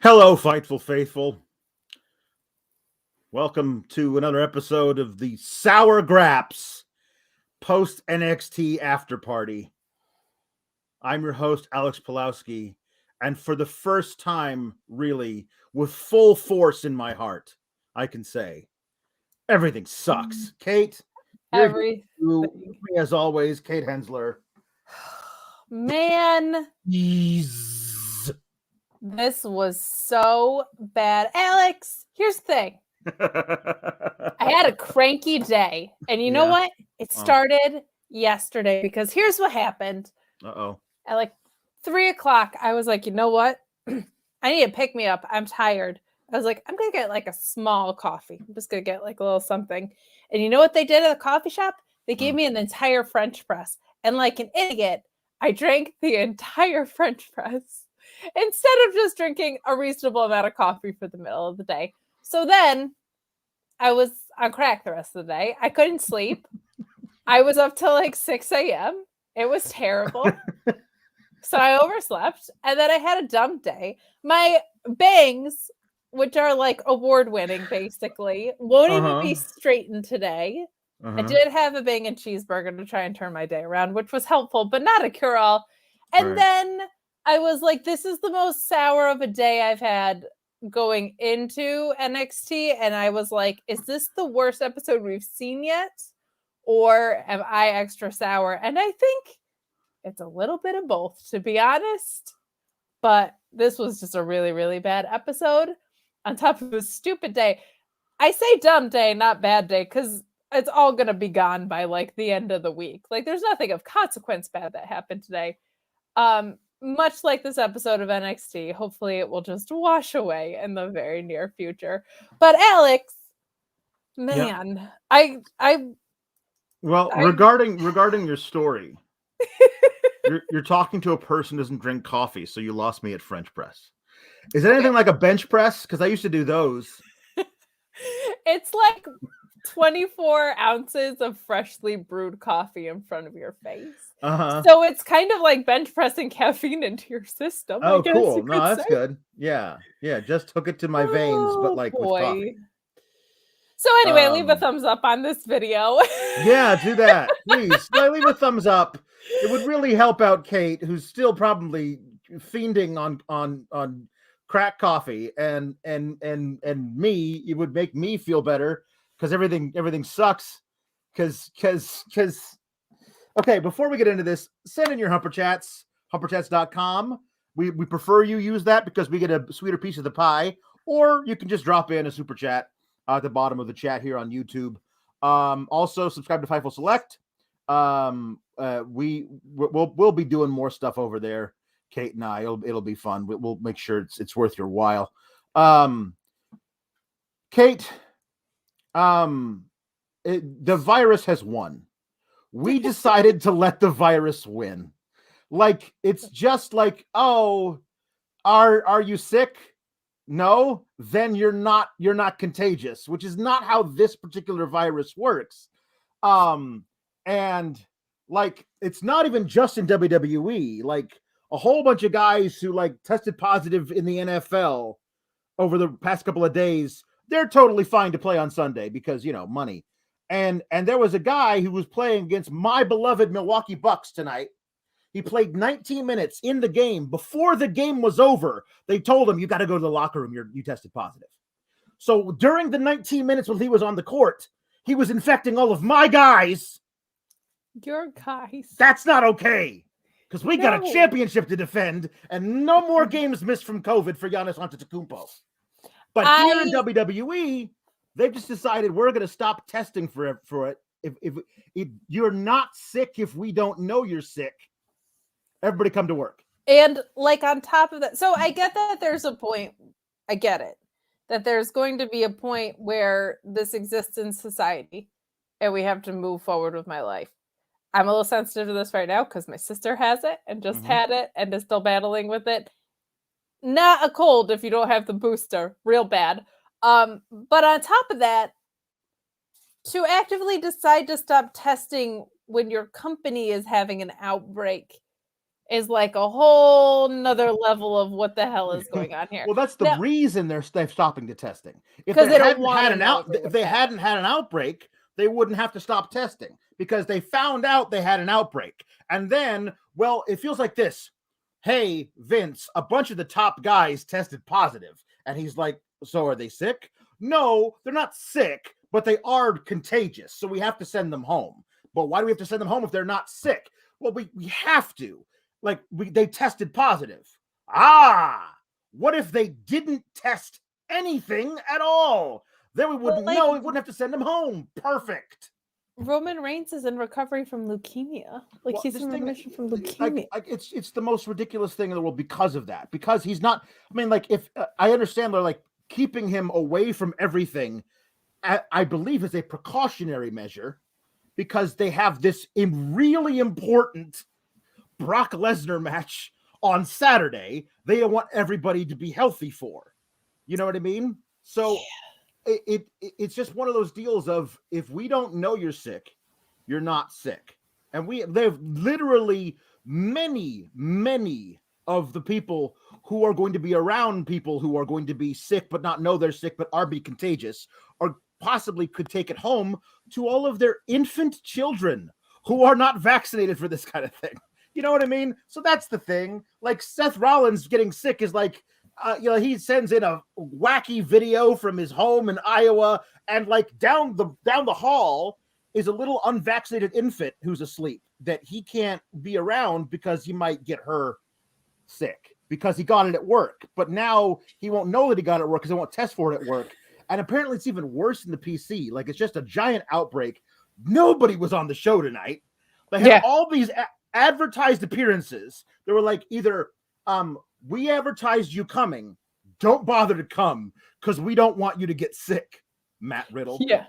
Hello, Fightful Faithful. Welcome to another episode of the Sour Graps post NXT after party. I'm your host, Alex Pawlowski, and for the first time, really, with full force in my heart, I can say everything sucks. Kate, you're Everything. with me as always, Kate Hensler. Man, Jeez. this was so bad. Alex, here's the thing. I had a cranky day. And you know what? It started yesterday because here's what happened. Uh-oh. At like 3 o'clock, I was like, you know what? I need to pick me up. I'm tired. I was like, I'm going to get like a small coffee. I'm just going to get like a little something. And you know what they did at the coffee shop? They gave me an entire French press. And like an idiot, I drank the entire French press instead of just drinking a reasonable amount of coffee for the middle of the day. So then I was on crack the rest of the day. I couldn't sleep. I was up till like 6 a.m. It was terrible. So I overslept. And then I had a dumb day. My bangs, which are like award-winning basically, won't even be straightened today. I did have a bang and cheeseburger to try and turn my day around, which was helpful, but not a cure-all. And then I was like, this is the most sour of a day I've had going into NXT. And I was like, is this the worst episode we've seen yet? Or am I extra sour? And I think it's a little bit of both, to be honest. But this was just a really, really bad episode on top of a stupid day. I say dumb day, not bad day, because it's all going to be gone by like the end of the week. Like there's nothing of consequence bad that happened today. Much like this episode of NXT, hopefully it will just wash away in the very near future. But Alex, man, regarding your story, you're talking to a person who doesn't drink coffee, so you lost me at French press. Is it anything like a bench press? Because I used to do those. It's like 24 ounces of freshly brewed coffee in front of your face. So it's kind of like bench pressing caffeine into your system. Oh, cool. No, that's good. Yeah. Just hook it to my veins, but like with coffee. So anyway, leave a thumbs up on this video. Yeah, do that. Please. Leave a thumbs up. It would really help out Kate, who's still probably fiending on crack coffee, and me. It would make me feel better because everything sucks. Because okay, before we get into this, send in your Humper Chats, humperchats.com. We prefer you use that because we get a sweeter piece of the pie, or you can just drop in a super chat at the bottom of the chat here on YouTube. Also subscribe to Fightful Select. We'll be doing more stuff over there, Kate and I. It'll be fun. We'll make sure it's worth your while. Kate, the virus has won. We decided to let the virus win. Like, it's just like, oh, are you sick? No, then you're not contagious, which is not how this particular virus works. And like, it's not even just in WWE. Like, a whole bunch of guys who like tested positive in the NFL over the past couple of days, they're totally fine to play on Sunday because, money. And there was a guy who was playing against my beloved Milwaukee Bucks tonight. He played 19 minutes in the game. Before the game was over, they told him, you got to go to the locker room. You tested positive. So during the 19 minutes when he was on the court, he was infecting all of my guys. Your guys. That's not okay. Because we got a championship to defend and no more games missed from COVID for Giannis Antetokounmpo. But here in WWE, they've just decided we're going to stop testing for it. If you're not sick, if we don't know you're sick, everybody come to work. And like on top of that, so I get that there's a point. I get it. That there's going to be a point where this exists in society and we have to move forward with my life. I'm a little sensitive to this right now because my sister has it and just had it and is still battling with it. Not a cold if you don't have the booster. Real bad. But on top of that, to actively decide to stop testing when your company is having an outbreak is like a whole nother level of what the hell is going on here. Well, that's the reason they're stopping the testing. If Because they they hadn't had an outbreak, they wouldn't have to stop testing because they found out they had an outbreak. And then, well, it feels like this. Hey, Vince, a bunch of the top guys tested positive. And he's like, so are they sick? No, they're not sick, but they are contagious. So we have to send them home. But why do we have to send them home if they're not sick? Well, we have to. Like, they tested positive. What if they didn't test anything at all? Then we wouldn't know. We wouldn't have to send them home. Perfect. Roman Reigns is in recovery from leukemia. Like, he's in remission from leukemia. It's the most ridiculous thing in the world because of that. Because he's not. I mean, like, if I understand, they're like keeping him away from everything. I believe is a precautionary measure because they have this really important Brock Lesnar match on Saturday. They don't want everybody to be healthy for. You know what I mean? So. Yeah. It's just one of those deals of if we don't know you're sick, you're not sick. And they've literally many of the people who are going to be around people who are going to be sick but not know they're sick but are be contagious or possibly could take it home to all of their infant children who are not vaccinated for this kind of thing. You know what I mean? So that's the thing. Like Seth Rollins getting sick is like, he sends in a wacky video from his home in Iowa, and like down the hall is a little unvaccinated infant who's asleep that he can't be around because he might get her sick because he got it at work. But now he won't know that he got it at work because they won't test for it at work. And apparently it's even worse in the PC. Like it's just a giant outbreak. Nobody was on the show tonight. They had all these advertised appearances. They were like either we advertised you coming. Don't bother to come because we don't want you to get sick, Matt Riddle. Yeah.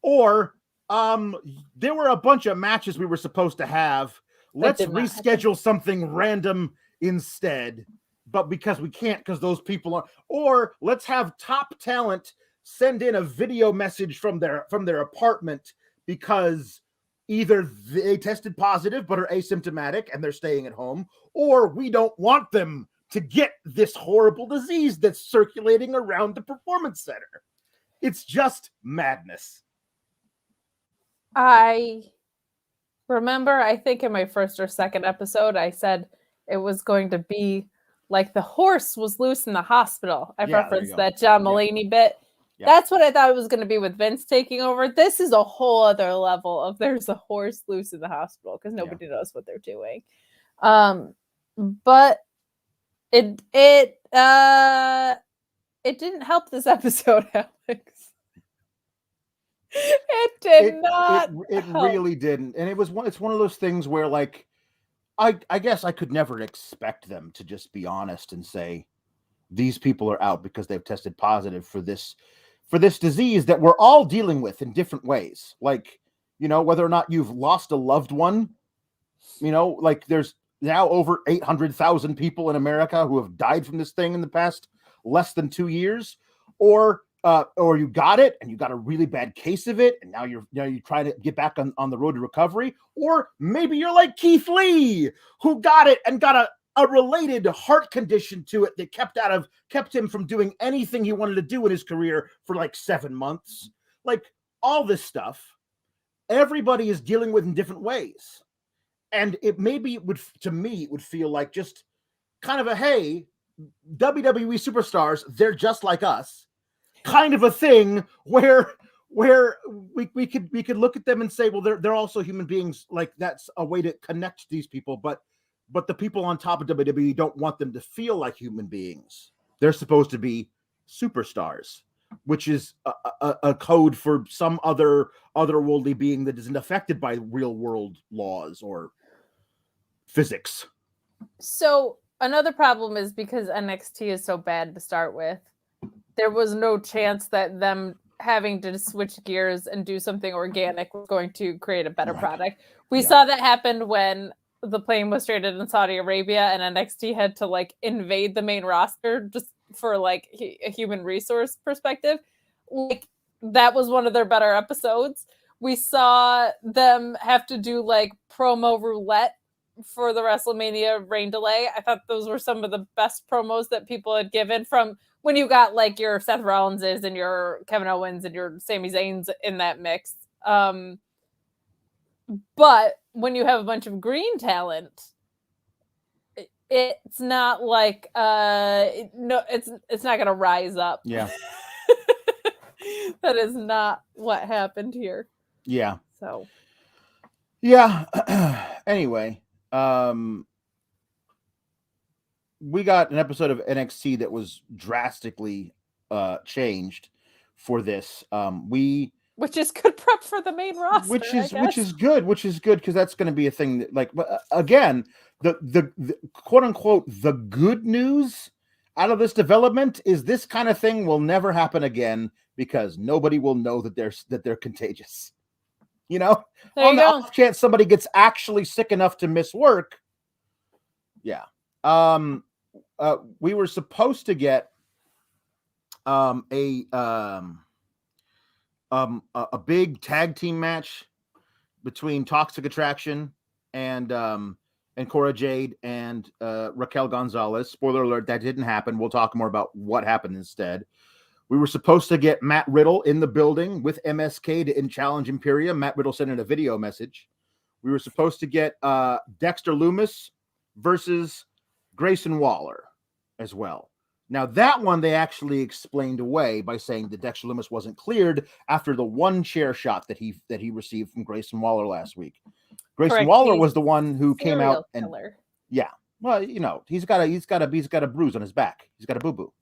Or there were a bunch of matches we were supposed to have. Let's reschedule something random instead. But because we can't because those people are. Or let's have top talent send in a video message from their apartment because either they tested positive but are asymptomatic and they're staying at home, or we don't want them to get this horrible disease that's circulating around the performance center. It's just madness. I remember, I think in my first or second episode, I said it was going to be like the horse was loose in the hospital. I referenced that John Mulaney bit. Yeah. That's what I thought it was going to be with Vince taking over. This is a whole other level of there's a horse loose in the hospital because nobody knows what they're doing. But it didn't help this episode, Alex. It really didn't. And it's one of those things where like I guess I could never expect them to just be honest and say these people are out because they've tested positive for this disease that we're all dealing with in different ways. Like, whether or not you've lost a loved one, like there's now over 800,000 people in America who have died from this thing in the past less than 2 years, or you got it and you got a really bad case of it, and now you're trying to get back on the road to recovery, or maybe you're like Keith Lee who got it and got a related heart condition to it that kept him from doing anything he wanted to do in his career for like 7 months. Like all this stuff, everybody is dealing with in different ways. And it would feel like just kind of a, hey, WWE superstars, they're just like us kind of a thing where we could look at them and say, well, they're also human beings. Like that's a way to connect these people. But the people on top of WWE don't want them to feel like human beings. They're supposed to be superstars, which is a code for some otherworldly being that isn't affected by real world laws or physics. So another problem is because NXT is so bad to start with, there was no chance that them having to switch gears and do something organic was going to create a better product. We saw that happen when the plane was traded in Saudi Arabia and NXT had to like invade the main roster just for like a human resource perspective. Like that was one of their better episodes. We saw them have to do like promo roulette for the WrestleMania rain delay. I thought those were some of the best promos that people had given, from when you got like your Seth Rollinses and your Kevin Owens and your Sami Zayns in that mix. But when you have a bunch of green talent, it's not like it's not gonna rise up. Yeah. That is not what happened here. Yeah. So yeah. Anyway, we got an episode of NXT that was drastically changed for this. Which is good prep for the main roster, which is good because that's going to be a thing that, like, again, the quote unquote the good news out of this development is this kind of thing will never happen again because nobody will know that they're contagious. You know, there on you the go. off chance somebody gets actually sick enough to miss work. Yeah. We were supposed to get a big tag team match between Toxic Attraction and Cora, Jade, and Raquel Gonzalez. Spoiler alert, that didn't happen. We'll talk more about what happened instead. We were supposed to get Matt Riddle in the building with MSK to challenge Imperium. Matt Riddle sent in a video message. We were supposed to get Dexter Lumis versus Grayson Waller as well. Now, that one they actually explained away by saying that Dexter Lumis wasn't cleared after the one chair shot that he received from Grayson Waller last week. Grayson Correct. Waller was the one who came out and killer. Yeah. Well, you know, he's got a bruise on his back. He's got a boo-boo.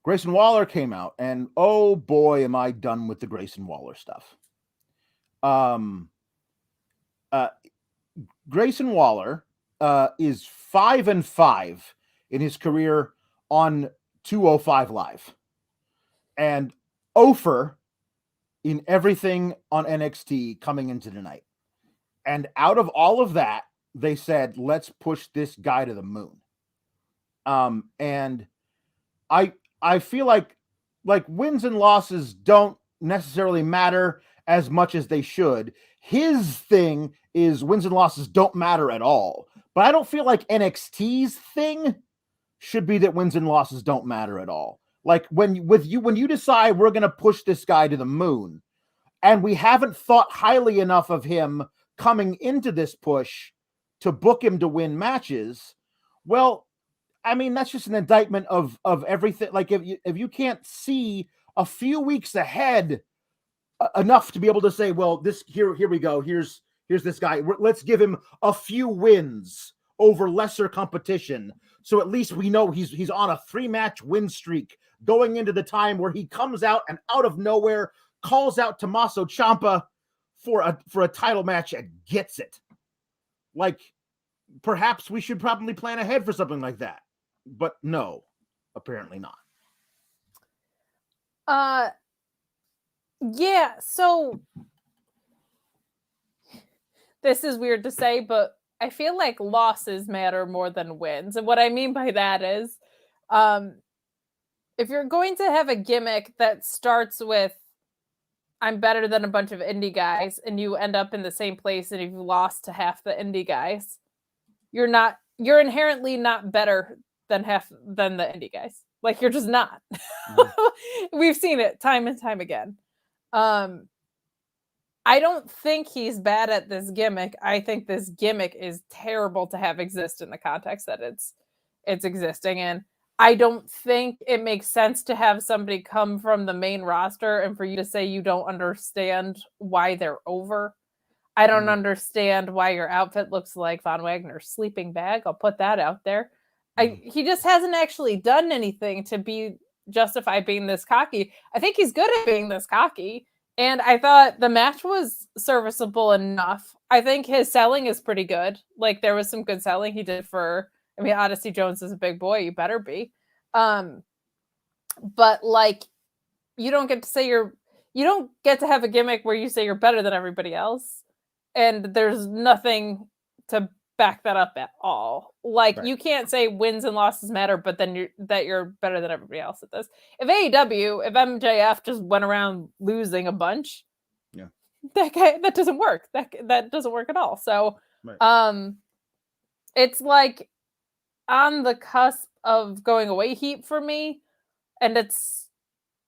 Grayson Waller came out, and oh boy, am I done with the Grayson Waller stuff. Grayson Waller is 5-5 in his career on 205 Live, and 0 in everything on NXT coming into tonight. And out of all of that, they said, let's push this guy to the moon. And I feel like wins and losses don't necessarily matter as much as they should. His thing is wins and losses don't matter at all. But I don't feel like NXT's thing should be that wins and losses don't matter at all. Like when you decide we're going to push this guy to the moon, and we haven't thought highly enough of him coming into this push to book him to win matches, well, I mean, that's just an indictment of everything. Like if you can't see a few weeks ahead enough to be able to say, well, this here we go. Here's this guy. Let's give him a few wins over lesser competition, so at least we know he's on a 3-match win streak going into the time where he comes out and out of nowhere calls out Tommaso Ciampa for a title match and gets it. Like, perhaps we should probably plan ahead for something like that. But no, apparently not. Yeah, so this is weird to say, but I feel like losses matter more than wins. And what I mean by that is, if you're going to have a gimmick that starts with, I'm better than a bunch of indie guys, and you end up in the same place and you've lost to half the indie guys, you're inherently not better than the indie guys. Like, you're just not. Mm-hmm. We've seen it time and time again. I don't think he's bad at this gimmick. I think this gimmick is terrible to have exist in the context that it's existing in. I don't think it makes sense to have somebody come from the main roster and for you to say you don't understand why they're over. I don't understand why your outfit looks like Von Wagner's sleeping bag. I'll put that out there. He just hasn't actually done anything to be justified being this cocky. I think he's good at being this cocky. And I thought the match was serviceable enough. I think his selling is pretty good. Like, there was some good selling he did for, I mean, Odyssey Jones is a big boy. You better be. But like, you don't get to have a gimmick where you say you're better than everybody else. And there's nothing to back that up at all. Like, right. You can't say wins and losses matter, but then you're better than everybody else at this. If MJF just went around losing a bunch, yeah, that doesn't work. That doesn't work at all. So, Right. it's like on the cusp of going away heat for me, and it's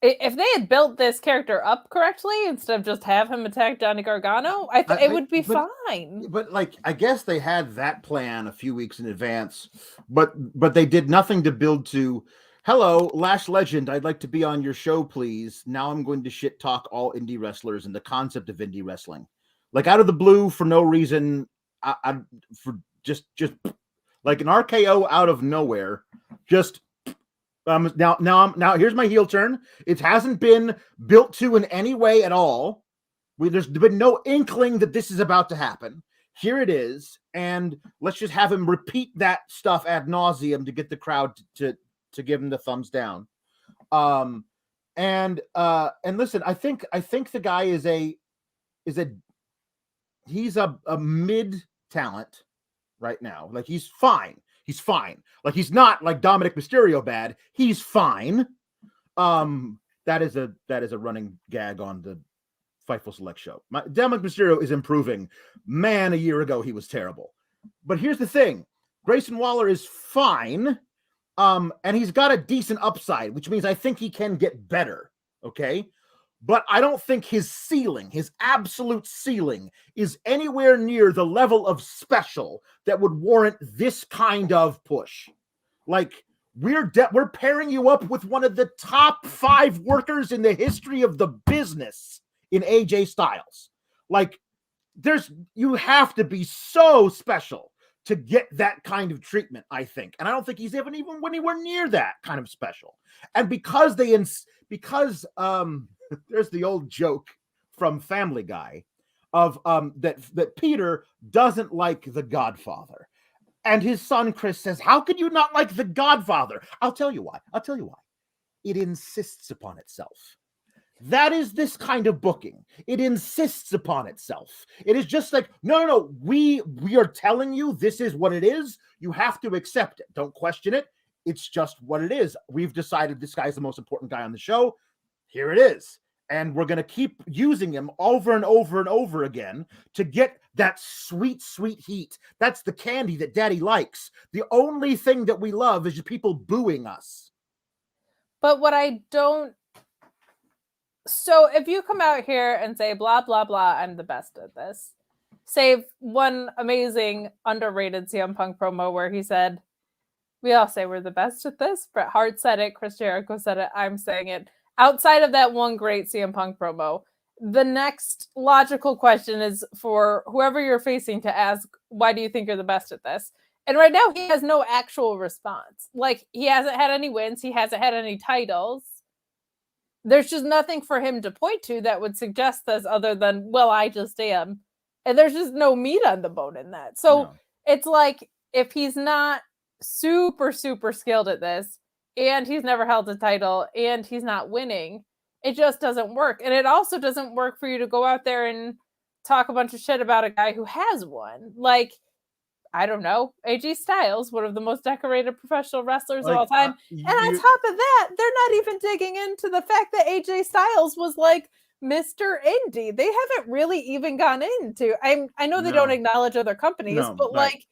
if they had built this character up correctly instead of just have him attack Johnny Gargano, it would be fine. But like, I guess they had that plan a few weeks in advance, but they did nothing to build to. Hello, Lash Legend. I'd like to be on your show, please. Now I'm going to shit talk all indie wrestlers and the concept of indie wrestling, like out of the blue for no reason. For just like an RKO out of nowhere. Just now here's my heel turn. It hasn't been built to in any way at all. There's been no inkling that this is about to happen. Here it is, and let's just have him repeat that stuff ad nauseum to get the crowd to give him the thumbs down. And listen, I think the guy is a mid talent right now. Like, he's fine. Like, he's not like Dominic Mysterio bad. He's fine. That is a running gag on the Fightful Select show. Dominic Mysterio is improving. Man, a year ago he was terrible. But here's the thing: Grayson Waller is fine. And he's got a decent upside, which means I think he can get better. Okay. But I don't think his ceiling, his absolute ceiling, is anywhere near the level of special that would warrant this kind of push. Like, we're pairing you up with one of the top 5 workers in the history of the business in AJ Styles. Like, you have to be so special to get that kind of treatment, I think. And I don't think he's even anywhere near that kind of special. And because there's the old joke from Family Guy of that Peter doesn't like The Godfather. And his son Chris says, "How could you not like The Godfather?" I'll tell you why. It insists upon itself. That is this kind of booking. It insists upon itself. It is just like, no. We are telling you this is what it is. You have to accept it. Don't question it. It's just what it is. We've decided this guy's the most important guy on the show. Here it is. And we're going to keep using him over and over and over again to get that sweet, sweet heat. That's the candy that Daddy likes. The only thing that we love is people booing us. But what I don't... So if you come out here and say, blah, blah, blah, I'm the best at this. Save one amazing, underrated CM Punk promo where he said, "We all say we're the best at this." Bret Hart said it. Chris Jericho said it. I'm saying it. Outside of that one great CM Punk promo, the next logical question is for whoever you're facing to ask, why do you think you're the best at this? And right now, he has no actual response. Like, he hasn't had any wins. He hasn't had any titles. There's just nothing for him to point to that would suggest this other than, well, I just am. And there's just no meat on the bone in that. So It's like, if he's not super, super skilled at this, and he's never held a title, and he's not winning, it just doesn't work. And it also doesn't work for you to go out there and talk a bunch of shit about a guy who has won. Like, I don't know, AJ Styles, one of the most decorated professional wrestlers of all time. And on top of that, they're not even digging into the fact that AJ Styles was like Mr. Indie. They haven't really even gone into. I know they don't acknowledge other companies, but like,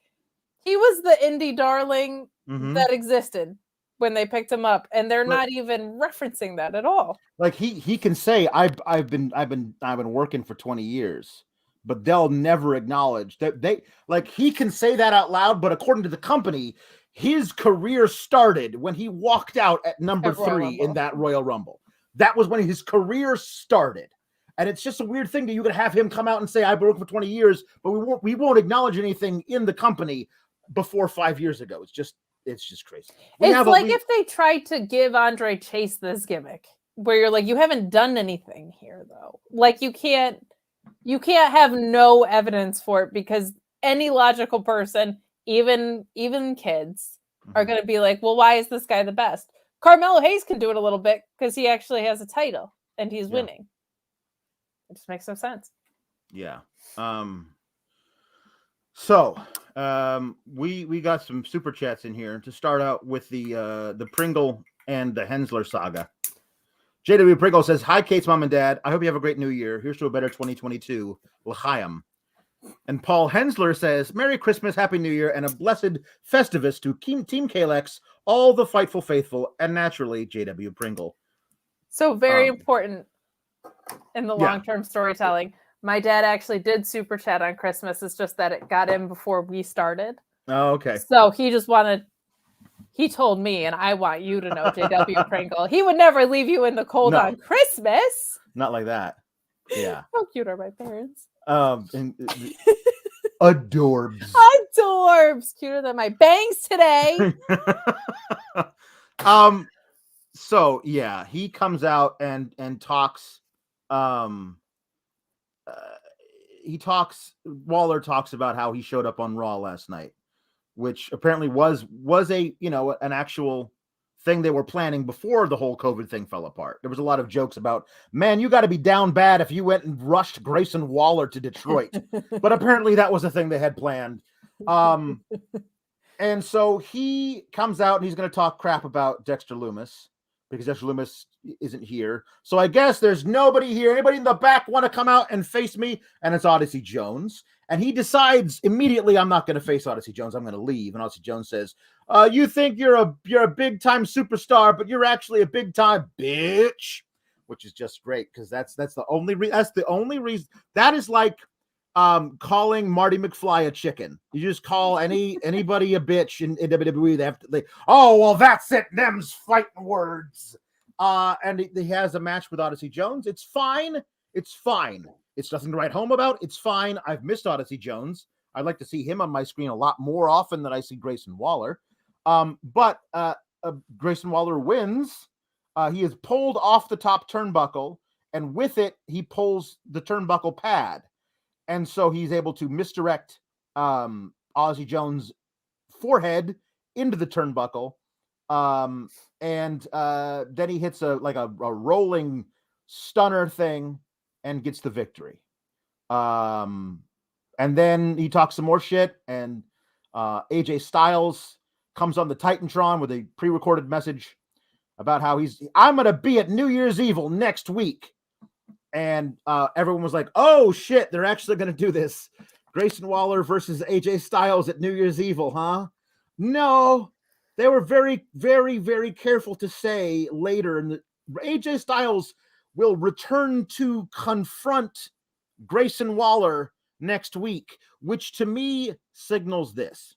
he was the indie darling that existed when they picked him up, and they're not even referencing that at all. Like, he can say, I've been working for 20 years. But they'll never acknowledge that he can say that out loud, but according to the company, his career started when he walked out at number 3 in that Royal Rumble. That was when his career started. And it's just a weird thing that you could have him come out and say, I've worked for 20 years, but we won't acknowledge anything in the company before 5 years ago. It's just crazy. It's like if they tried to give Andre Chase this gimmick where you're like, you haven't done anything here though. Like, you can't have no evidence for it, because any logical person, even kids, are going to be like, well, why is this guy the best? Carmelo Hayes can do it a little bit because he actually has a title and he's winning. It just makes no sense. Yeah. So we got some super chats in here to start out with the Pringle and the Hensler saga. JW Pringle says, "Hi, Kate's mom and dad. I hope you have a great new year. Here's to a better 2022. L'chaim." And Paul Hensler says, "Merry Christmas, Happy New Year, and a blessed Festivus to Team Kalex, all the Fightful faithful, and naturally, JW Pringle." So very important in the long-term storytelling. My dad actually did super chat on Christmas. It's just that it got in before we started. Oh, okay. So he told me, and I want you to know, JW Pringle, he would never leave you in the cold on Christmas. Not like that. Yeah. How cute are my parents? Adorbs. Adorbs. Cuter than my bangs today. So yeah, he comes out and talks. Waller talks about how he showed up on Raw last night, which apparently was a an actual thing they were planning before the whole COVID thing fell apart. There was a lot of jokes about, man, you got to be down bad if you went and rushed Grayson Waller to Detroit. But apparently that was a thing they had planned. And so he comes out and he's going to talk crap about Dexter Lumis because Dexter Lumis isn't here. So I guess there's nobody here. Anybody in the back want to come out and face me? And it's Odyssey Jones. And he decides immediately, I'm not going to face Odyssey Jones. I'm going to leave. And Odyssey Jones says, you think you're a big time superstar, but you're actually a big time bitch, which is just great because that's the only reason. That is like calling Marty McFly a chicken. You just call anybody a bitch in WWE. Oh well, that's it. Them's fighting words. And he has a match with Odyssey Jones. It's fine. It's fine. It's nothing to write home about. It's fine. I've missed Odyssey Jones. I'd like to see him on my screen a lot more often than I see Grayson Waller. But Grayson Waller wins. He is pulled off the top turnbuckle, and with it, he pulls the turnbuckle pad. And so he's able to misdirect Odyssey Jones' forehead into the turnbuckle. And then he hits a rolling stunner thing and gets the victory. And then he talks some more shit, and AJ Styles comes on the Titantron with a pre-recorded message about how I'm going to be at New Year's Evil next week. And everyone was like, oh shit, they're actually going to do this. Grayson Waller versus AJ Styles at New Year's Evil, huh? No, they were very, very, very careful to say later AJ Styles will return to confront Grayson Waller next week, which to me signals this.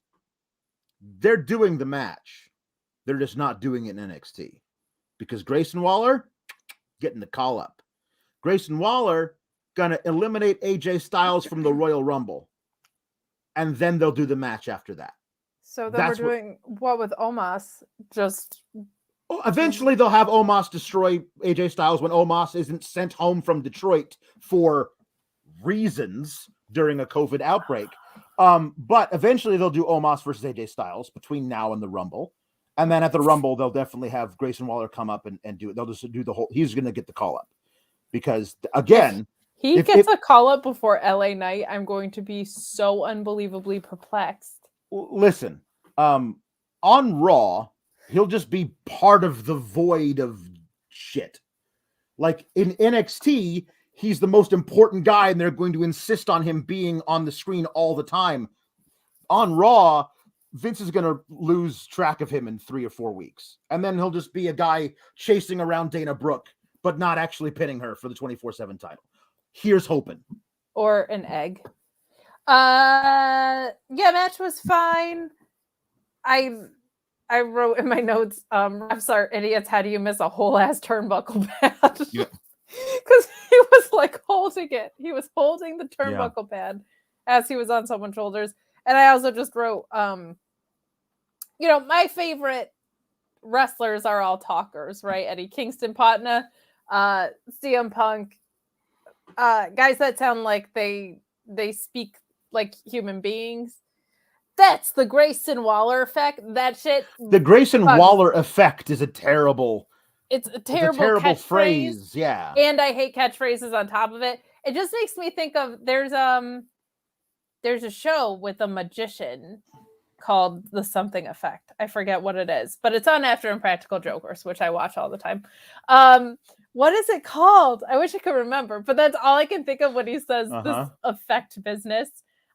They're doing the match. They're just not doing it in NXT because Grayson Waller getting the call up. Grayson Waller gonna eliminate AJ Styles from the Royal Rumble, and then they'll do the match after that. So then we're doing what with Omos? Just eventually they'll have Omos destroy AJ Styles when Omos isn't sent home from Detroit for reasons during a COVID outbreak. But eventually they'll do Omos versus AJ Styles between now and the Rumble. And then at the Rumble, they'll definitely have Grayson Waller come up and do it. They'll just do the whole, he's going to get the call up because again, he gets a call up before LA Knight. I'm going to be so unbelievably perplexed. Listen, on Raw, he'll just be part of the void of shit. Like in NXT, he's the most important guy, and they're going to insist on him being on the screen all the time. On Raw, Vince is going to lose track of him in 3 or 4 weeks. And then he'll just be a guy chasing around Dana Brooke, but not actually pinning her for the 24/7 title. Here's hoping. Or an egg. Yeah, match was fine. I wrote in my notes, refs are idiots. How do you miss a whole ass turnbuckle pad? Yeah. Because he was like holding it. He was holding the turnbuckle pad as he was on someone's shoulders. And I also just wrote, my favorite wrestlers are all talkers, right? Eddie Kingston, Patna, CM Punk, guys that sound like they speak like human beings. That's the Grayson Waller effect. That shit. The Grayson Waller effect is a terrible. It's a terrible phrase. Yeah. And I hate catchphrases on top of it. It just makes me think of there's a show with a magician called The Something Effect. I forget what it is, but it's on After Impractical Jokers, which I watch all the time. What is it called? I wish I could remember, but that's all I can think of when he says this affect business.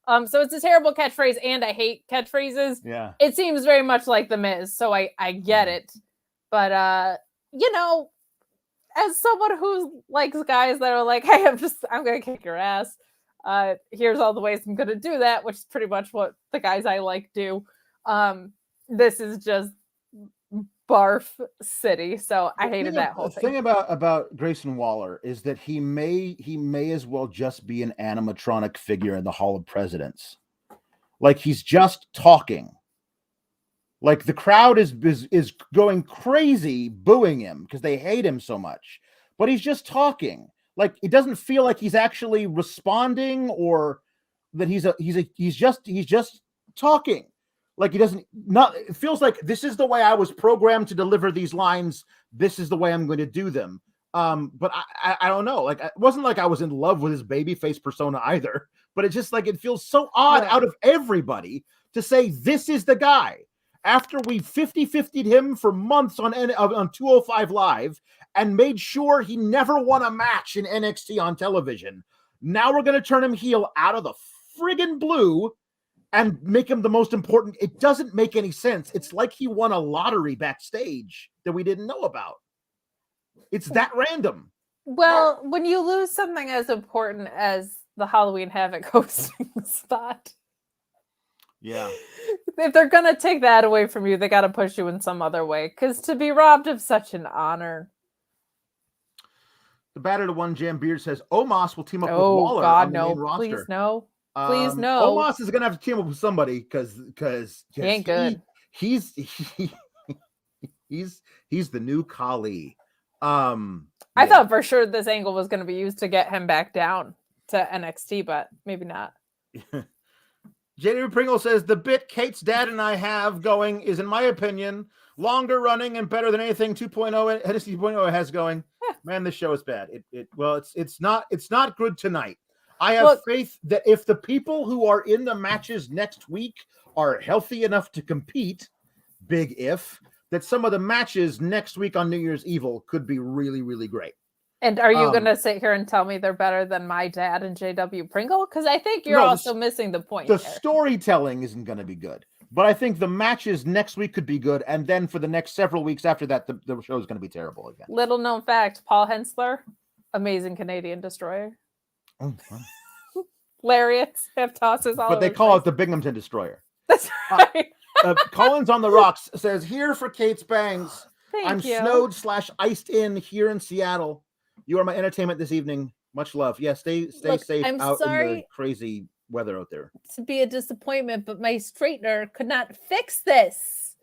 So it's a terrible catchphrase, and I hate catchphrases. Yeah. It seems very much like The Miz, so I get it. But you know, as someone who likes guys that are like, hey, I'm gonna kick your ass. Here's all the ways I'm gonna do that, which is pretty much what the guys I like do. This is just barf city, so I hated that whole thing. The thing about Grayson Waller is that he may as well just be an animatronic figure in the Hall of Presidents. Like, he's just talking. Like, the crowd is going crazy booing him because they hate him so much, but he's just talking. Like, it doesn't feel like he's actually responding, or that he's just talking. Like, it feels like this is the way I was programmed to deliver these lines. This is the way I'm going to do them. But I don't know. Like, it wasn't like I was in love with his babyface persona either, but it's just like, it feels so odd out of everybody to say, this is the guy. After we 50-50'd him for months on 205 Live and made sure he never won a match in NXT on television, now we're going to turn him heel out of the friggin' blue and make him the most important. It doesn't make any sense. It's like he won a lottery backstage that we didn't know about. It's that random. Well, when you lose something as important as the Halloween Havoc hosting spot, yeah, if they're gonna take that away from you, they got to push you in some other way. Because to be robbed of such an honor. The Batter to One Jam Beard says Omos will team up with Waller on the main roster. Please no. Please no. Omos is gonna have to team up with somebody because he ain't good. He's the new Kali. I thought for sure this angle was going to be used to get him back down to NXT, but maybe not. Jade Pringle says the bit Kate's dad and I have going is, in my opinion, longer running and better than anything 2.0 NXT 2.0 has going. Man, this show is bad. It's not good tonight. I have faith that if the people who are in the matches next week are healthy enough to compete, big if, that some of the matches next week on New Year's Evil could be really, really great. And are you going to sit here and tell me they're better than my dad and JW Pringle? Because I think you're also missing the point. The storytelling isn't going to be good. But I think the matches next week could be good. And then for the next several weeks after that, the show is going to be terrible again. Little known fact, Paul Hensler, amazing Canadian destroyer. Oh, wow. Lariats, have tosses all But they call it the Binghamton Destroyer. That's right. Collins on the Rocks says, here for Kate's bangs. Thank you. snowed/iced in here in Seattle. You are my entertainment this evening. Much love. Yeah, stay safe in the crazy weather out there. To be a disappointment, but my straightener could not fix this.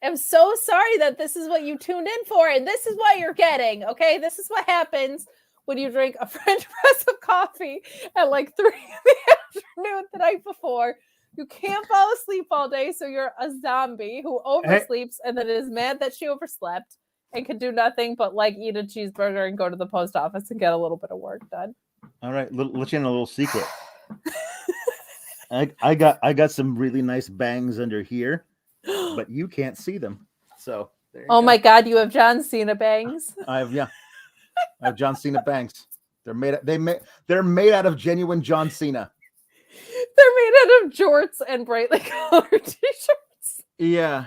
I'm so sorry that this is what you tuned in for, and this is what you're getting, okay? This is what happens when you drink a French press of coffee at like 3 in the afternoon the night before. You can't fall asleep all day, so you're a zombie who oversleeps and then is mad that she overslept and can do nothing but like eat a cheeseburger and go to the post office and get a little bit of work done. All right, let you in a little secret. I got some really nice bangs under here, but you can't see them. So there you go. My God, you have John Cena bangs. I have John Cena bangs. They're made out of genuine John Cena. They're made out of jorts and brightly colored t-shirts. Yeah.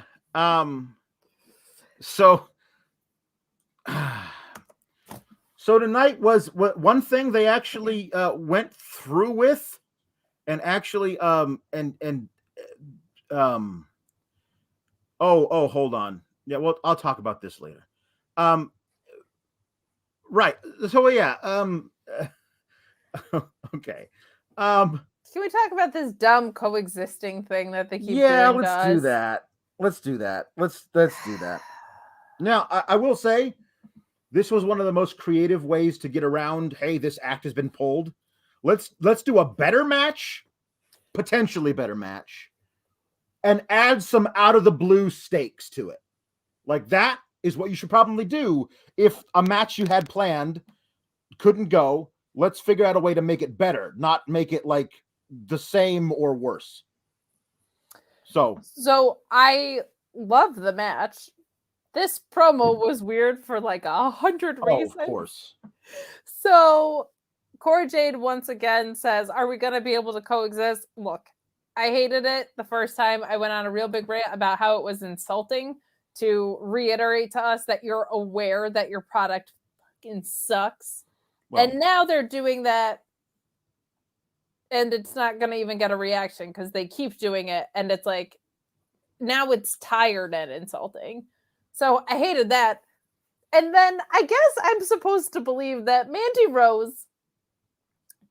So tonight was one thing they actually went through with, and actually hold on. Yeah, well, I'll talk about this later. Right. So yeah. Okay. Can we talk about this dumb coexisting thing that they keep doing? Yeah, let's do that. Let's do that. Let's do that. Now, I will say, this was one of the most creative ways to get around, hey, this act has been pulled. Let's do a better match, potentially better match, and add some out of the blue stakes to it. Like, that is what you should probably do. If a match you had planned couldn't go, let's figure out a way to make it better, not make it like the same or worse. So I love the match. This promo was weird for like 100 reasons. Of course. So Cora Jade once again says, are we going to be able to coexist? Look, I hated it the first time. I went on a real big rant about how it was insulting to reiterate to us that you're aware that your product fucking sucks. Well, and now they're doing that, and it's not going to even get a reaction because they keep doing it. And it's like, now it's tired and insulting. So I hated that. And then I guess I'm supposed to believe that Mandy Rose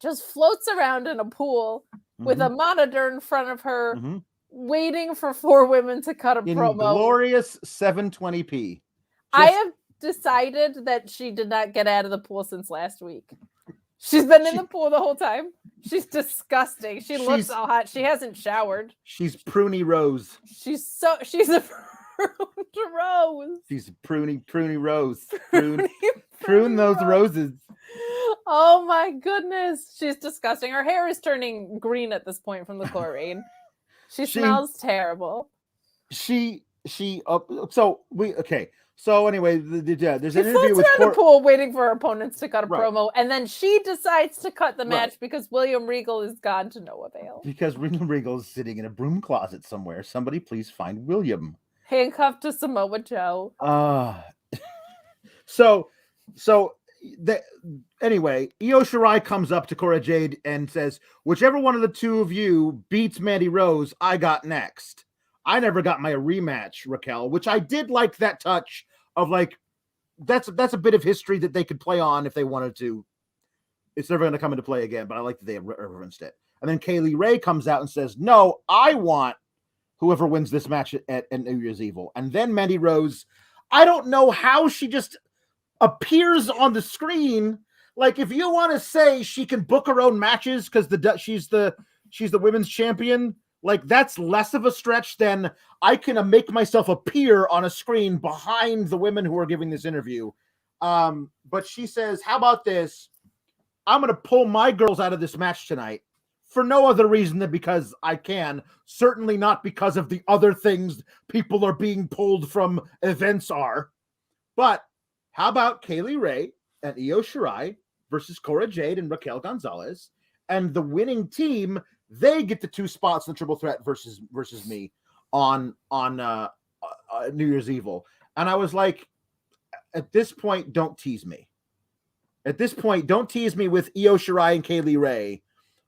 just floats around in a pool with a monitor in front of her, waiting for 4 women to cut a promo. Glorious 720p. I have decided that she did not get out of the pool since last week. She's been in the pool the whole time. She's disgusting. She looks so hot. She hasn't showered. She's pruny Rose. She's a prune Rose. She's a pruny Rose. Prune those roses. Oh my goodness. She's disgusting. Her hair is turning green at this point from the chlorine. She smells terrible. So anyway, there's an interview with Cora. The pool waiting for her opponents to cut a promo, and then she decides to cut the match because William Regal is gone to no avail. Because William Regal is sitting in a broom closet somewhere. Somebody please find William. Handcuffed to Samoa Joe. Anyway, Io Shirai comes up to Cora Jade and says, whichever one of the two of you beats Mandy Rose, I got next. I never got my rematch, Raquel, which I did like that touch of like, that's a bit of history that they could play on if they wanted to. It's never going to come into play again, but I like that they have referenced it. And then Kaylee Ray comes out and says, no, I want whoever wins this match at New Year's Evil. And then Mandy Rose, I don't know how she just appears on the screen. Like, if you want to say she can book her own matches because she's the women's champion, like, that's less of a stretch than I can make myself appear on a screen behind the women who are giving this interview. But she says, how about this? I'm going to pull my girls out of this match tonight for no other reason than because I can. Certainly not because of the other things people are being pulled from events are. But how about Kaylee Ray and Io Shirai versus Cora Jade and Raquel Gonzalez, and the winning team, they get the 2 spots in the triple threat versus me on New Year's Evil. And I was like, at this point, don't tease me. At this point, don't tease me with Io Shirai and Kaylee Ray,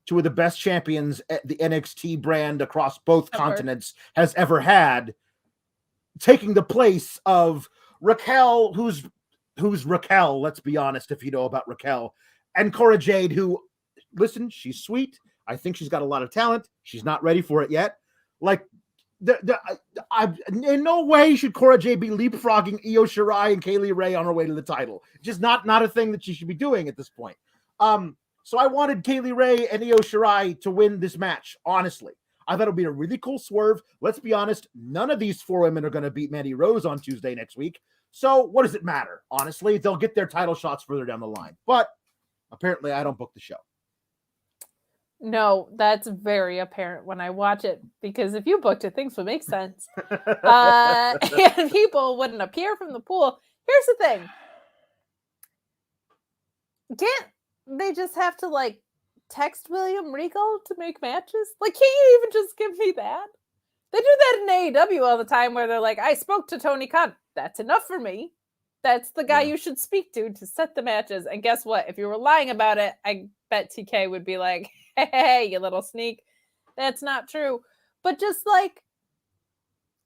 2 of the best champions the NXT brand across both continents has ever had, taking the place of Raquel, who's Raquel, let's be honest, if you know about Raquel, and Cora Jade, who, listen, she's sweet. I think she's got a lot of talent. She's not ready for it yet. Like, in no way should Cora Jade be leapfrogging Io Shirai and Kaylee Ray on her way to the title. Just not a thing that she should be doing at this point. So I wanted Kaylee Ray and Io Shirai to win this match, honestly. I thought it would be a really cool swerve. Let's be honest, none of these 4 women are going to beat Mandy Rose on Tuesday next week. So what does it matter? Honestly, they'll get their title shots further down the line. But apparently I don't book the show. No, that's very apparent when I watch it, because if you booked it, things would make sense. And people wouldn't appear from the pool. Here's the thing. Can't they just have to, like, text William Regal to make matches? Like, can't you even just give me that? They do that in AEW all the time where they're like, I spoke to Tony Khan. That's enough for me. That's the guy you should speak to set the matches. And guess what? If you were lying about it, I bet TK would be like, hey, you little sneak. That's not true. But just like,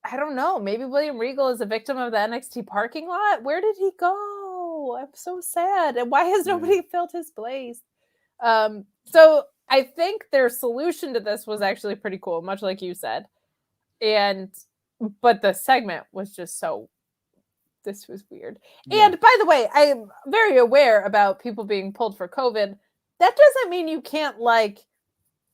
I don't know. Maybe William Regal is a victim of the NXT parking lot. Where did he go? I'm so sad. And why has nobody filled his place? So I think their solution to this was actually pretty cool, much like you said. But the segment was just this was weird. Yeah. And by the way, I'm very aware about people being pulled for COVID. That doesn't mean you can't, like,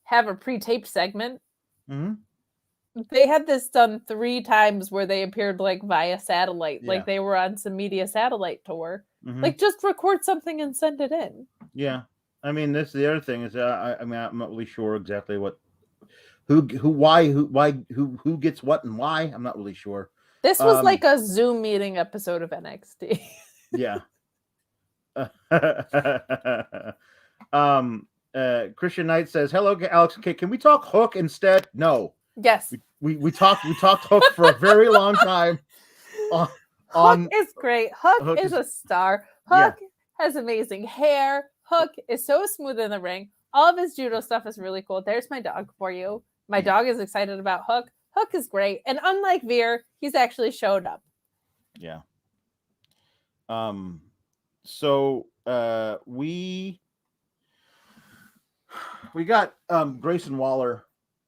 have a pre-taped segment. Mm-hmm. They had this done 3 times where they appeared, like, via satellite. Like they were on some media satellite tour. Mm-hmm. Like, just record something and send it in. Yeah. I mean, this the other thing is, I'm not really sure exactly who gets what and why. I'm not really sure. This was like a Zoom meeting episode of NXT. Yeah. Christian Knight says, "Hello, Alex. Okay, can we talk Hook instead?" No. Yes. We talked Hook for a very long time. Hook is great. Hook is a star. Hook has amazing hair. Hook is so smooth in the ring. All of his judo stuff is really cool. There's my dog for you. My dog is excited about Hook. Hook is great. And unlike Veer, he's actually showed up. Yeah. So we got Grayson Waller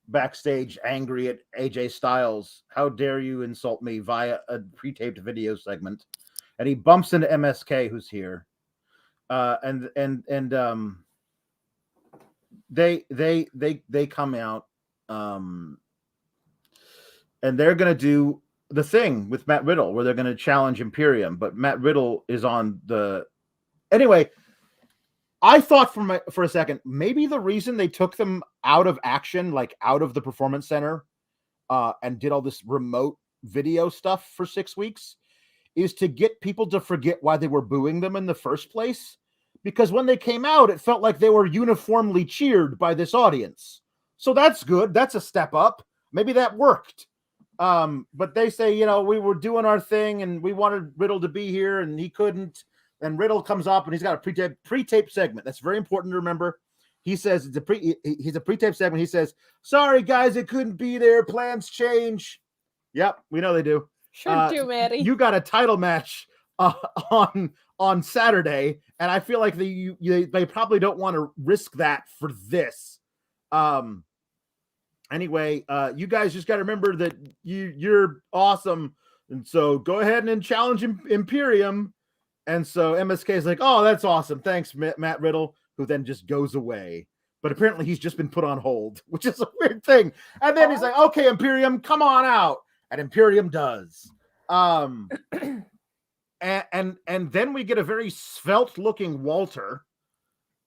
backstage angry at AJ Styles. How dare you insult me via a pre-taped video segment? And he bumps into MSK, who's here. And they come out, and they're gonna do the thing with Matt Riddle where they're gonna challenge Imperium, but Matt Riddle is on the anyway. I thought for a second, maybe the reason they took them out of action, like out of the Performance Center, and did all this remote video stuff for 6 weeks, is to get people to forget why they were booing them in the first place. Because when they came out, it felt like they were uniformly cheered by this audience. So that's good. That's a step up. Maybe that worked. But they say, we were doing our thing and we wanted Riddle to be here and he couldn't. And Riddle comes up and he's got a pre-tape segment. That's very important to remember. He says he's a pre-tape segment. He says, "Sorry guys, it couldn't be there. Plans change." Yep, we know they do. Sure do, Maddie. You got a title match on Saturday, and I feel like they probably don't want to risk that for this. Anyway, you guys just got to remember that you're awesome, and so go ahead and challenge Imperium. And so MSK is like, "Oh, that's awesome. Thanks, Matt Riddle," who then just goes away. But apparently he's just been put on hold, which is a weird thing. And then he's like, "Okay, Imperium, come on out." And Imperium does. And then we get a very svelte-looking Walter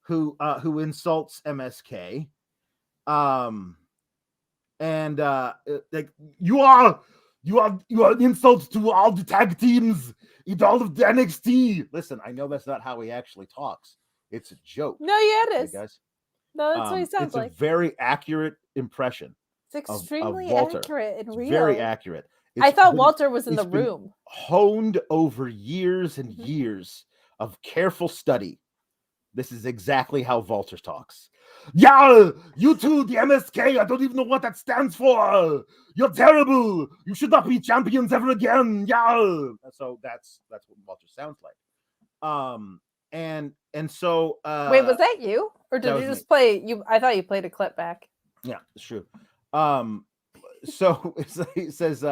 who insults MSK. Like, you are insults to all the tag teams in all of the NXT. Listen, I know that's not how he actually talks. It's a joke. No, yeah, it is. Hey, guys. No, that's what he sounds like. It's a very accurate impression. It's extremely of accurate and real. Very accurate. I thought Walter was in the room. Honed over years and years of careful study. This is exactly how Walter talks. "Yeah, you two, the MSK, I don't even know what that stands for. You're terrible. You should not be champions ever again. Yeah." So that's what Walter sounds like. And so wait, was that you? Or did you just play you? I thought you played a clip back. Yeah, it's true. So it says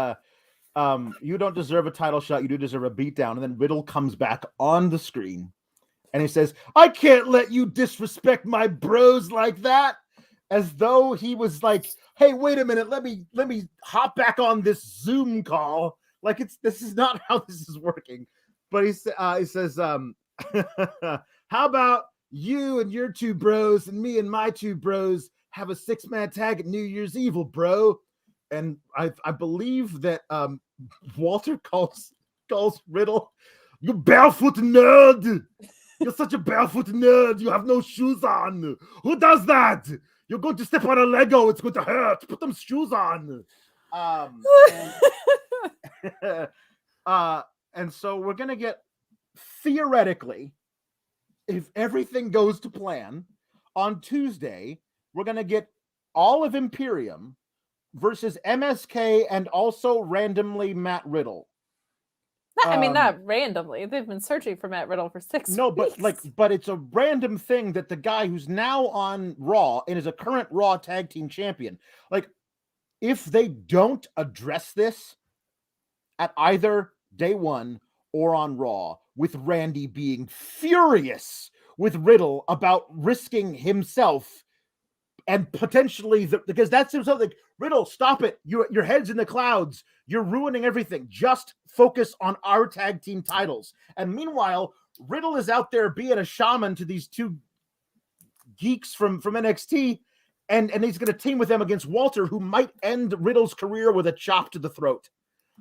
you don't deserve a title shot, you do deserve a beatdown. And then Riddle comes back on the screen. And he says, "I can't let you disrespect my bros like that," as though he was like, "Hey, wait a minute, let me hop back on this Zoom call." Like this is not how this is working. But he says, "How about you and your two bros and me and my two bros have a 6-man tag at New Year's Evil, bro?" And I believe that Walter calls Riddle, "You barefoot nerd. You're such a barefoot nerd. You have no shoes on. Who does that? You're going to step on a Lego. It's going to hurt. Put them shoes on." And so we're going to get, theoretically, if everything goes to plan, on Tuesday, we're going to get all of Imperium versus MSK and also randomly Matt Riddle. Not randomly. They've been searching for Matt Riddle for 6 weeks. No, but it's a random thing that the guy who's now on Raw and is a current Raw tag team champion, like, if they don't address this at either day one or on Raw, with Randy being furious with Riddle about risking himself and potentially because that's himself, like, "Riddle, stop it. Your head's in the clouds. You're ruining everything. Just focus on our tag team titles." And meanwhile, Riddle is out there being a shaman to these two geeks from NXT, and he's going to team with them against Walter, who might end Riddle's career with a chop to the throat.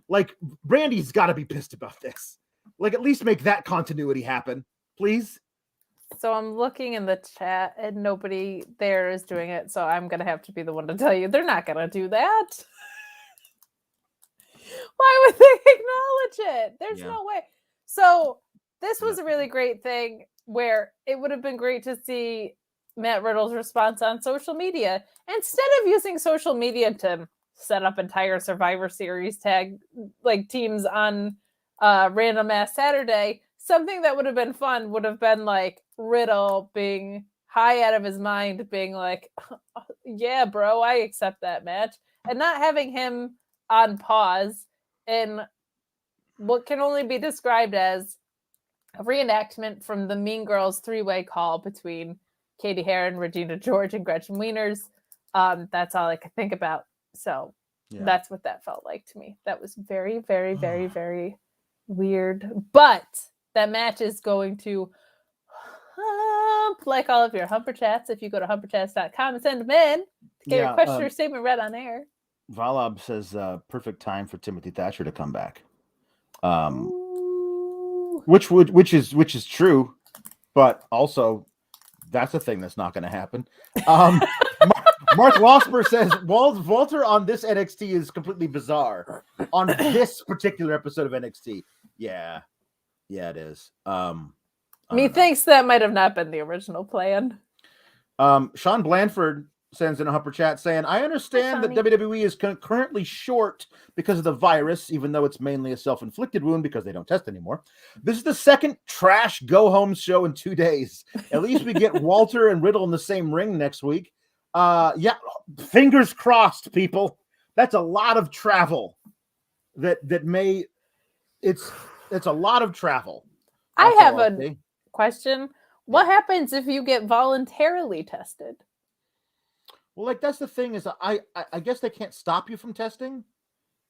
Like, Brandy's got to be pissed about this. Like, at least make that continuity happen, please. So I'm looking in the chat and nobody there is doing it. So I'm going to have to be the one to tell you they're not going to do that. Why would they acknowledge it? There's no way. So this was a really great thing where it would have been great to see Matt Riddle's response on social media. Instead of using social media to set up entire Survivor Series tag like teams on Random Ass Saturday, something that would have been fun would have been like Riddle being high out of his mind, being like, yeah, bro, I accept that match. And not having him on pause in what can only be described as a reenactment from the Mean Girls three-way call between Katie Heron, Regina George, and Gretchen Wieners. That's all I could think about. So that's what that felt like to me. That was very, very, very, very weird. But that match is going to hump like all of your Humper Chats. If you go to humperchats.com and send them in to get your question or statement read on air. Valab says perfect time for Timothy Thatcher to come back. Which is true, but also that's a thing that's not going to happen. Mark Losper says Walter on this NXT is completely bizarre on this particular episode of NXT. Yeah, it is. Methinks that might have not been the original plan. Sean Blanford sends in a Humper Chat saying, I understand that WWE is currently short because of the virus, even though it's mainly a self-inflicted wound because they don't test anymore. This is the second trash go-home show in 2 days. At least we get Walter and Riddle in the same ring next week. Fingers crossed, people. That's a lot of travel. It's a lot of travel. I have a question. What happens if you get voluntarily tested? Well, like, that's the thing is I guess they can't stop you from testing.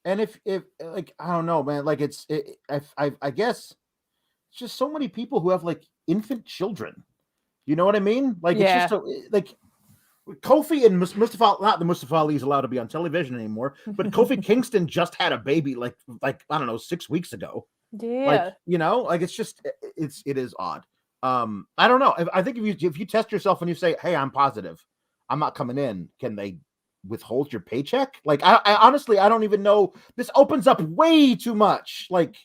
And if like, I don't know, man, like I guess it's just so many people who have like infant children. You know what I mean? Like, it's just like Kofi and Mustafa, not the Mustafa Ali is allowed to be on television anymore, but Kofi Kingston just had a baby like I don't know, 6 weeks ago. Yeah. Like, you know, like it is odd. I don't know. I think if you test yourself and you say, hey, I'm positive, I'm not coming in, can they withhold your paycheck? Like, I honestly, I don't even know. This opens up way too much. Like,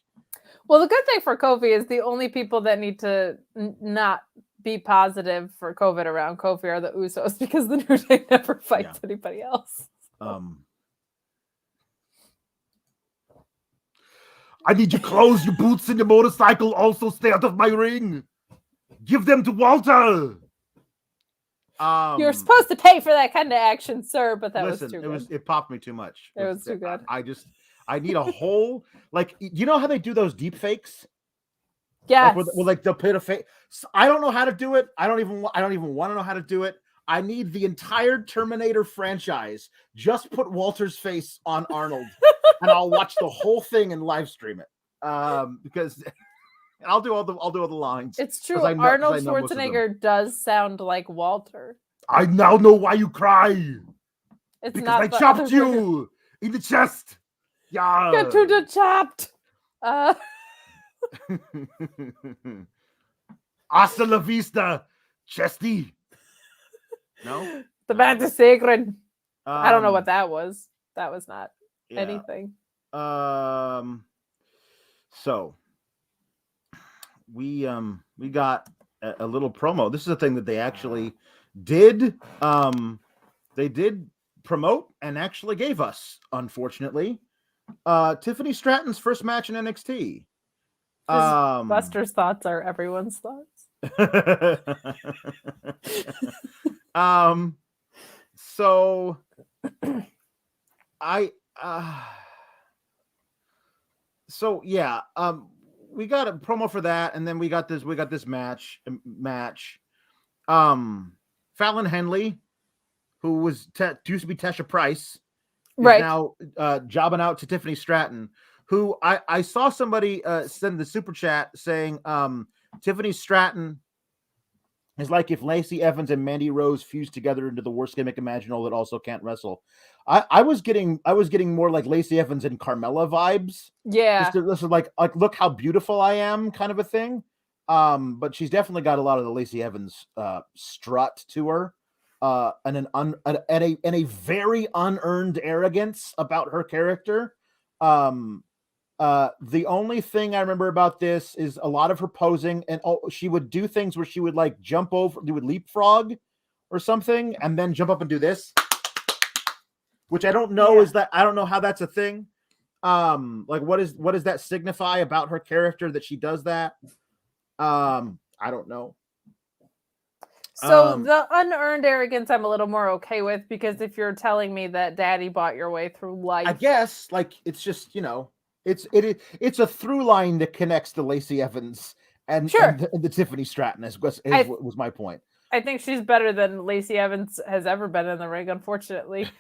well, the good thing for Kofi is the only people that need to not be positive for COVID around Kofi are the Usos, because the New Day never fights anybody else. I need your clothes, your boots, and your motorcycle. Also, stay out of my ring. Give them to Walter. You're supposed to pay for that kind of action, sir, but that was too good. It popped me too much. It was too good. I need a whole, like, you know how they do those deep fakes? Yes. Like they'll put a face. I don't know how to do it. I don't even want to know how to do it. I need the entire Terminator franchise. Just put Walter's face on Arnold, and I'll watch the whole thing and live stream it. Because I'll do all the lines. It's true. Arnold Schwarzenegger does sound like Walter. I now know why you cry. It's because not I chopped you in the chest. Yeah. Get to the chopped. Hasta la vista, chesty. No, the band is sacred. I don't know what that was. That was not anything. So we got a little promo. This is a thing that they actually did. They did promote and actually gave us, unfortunately, Tiffany Stratton's first match in NXT. Buster's thoughts are everyone's thoughts. So we got a promo for that, and then we got this match. Fallon Henley, who was used to be Tasha Price, is now jobbing out to Tiffany Stratton, who I saw somebody send the super chat saying Tiffany Stratton It's like if Lacey Evans and Mandy Rose fused together into the worst gimmick imaginable that also can't wrestle. I was getting more like Lacey Evans and Carmella vibes. Yeah. This is like look how beautiful I am kind of a thing. But she's definitely got a lot of the Lacey Evans strut to her. And a very unearned arrogance about her character. The only thing I remember about this is a lot of her posing, and she would do things where she would like jump over, do a leapfrog or something, and then jump up and do this, which I don't know I don't know how that's a thing. Like what does that signify about her character that she does that? I don't know. So the unearned arrogance I'm a little more okay with, because if you're telling me that daddy bought your way through life, I guess like it's just, it's a through line that connects the Lacey Evans and the Tiffany Stratton was my point. I think she's better than Lacey Evans has ever been in the ring, unfortunately.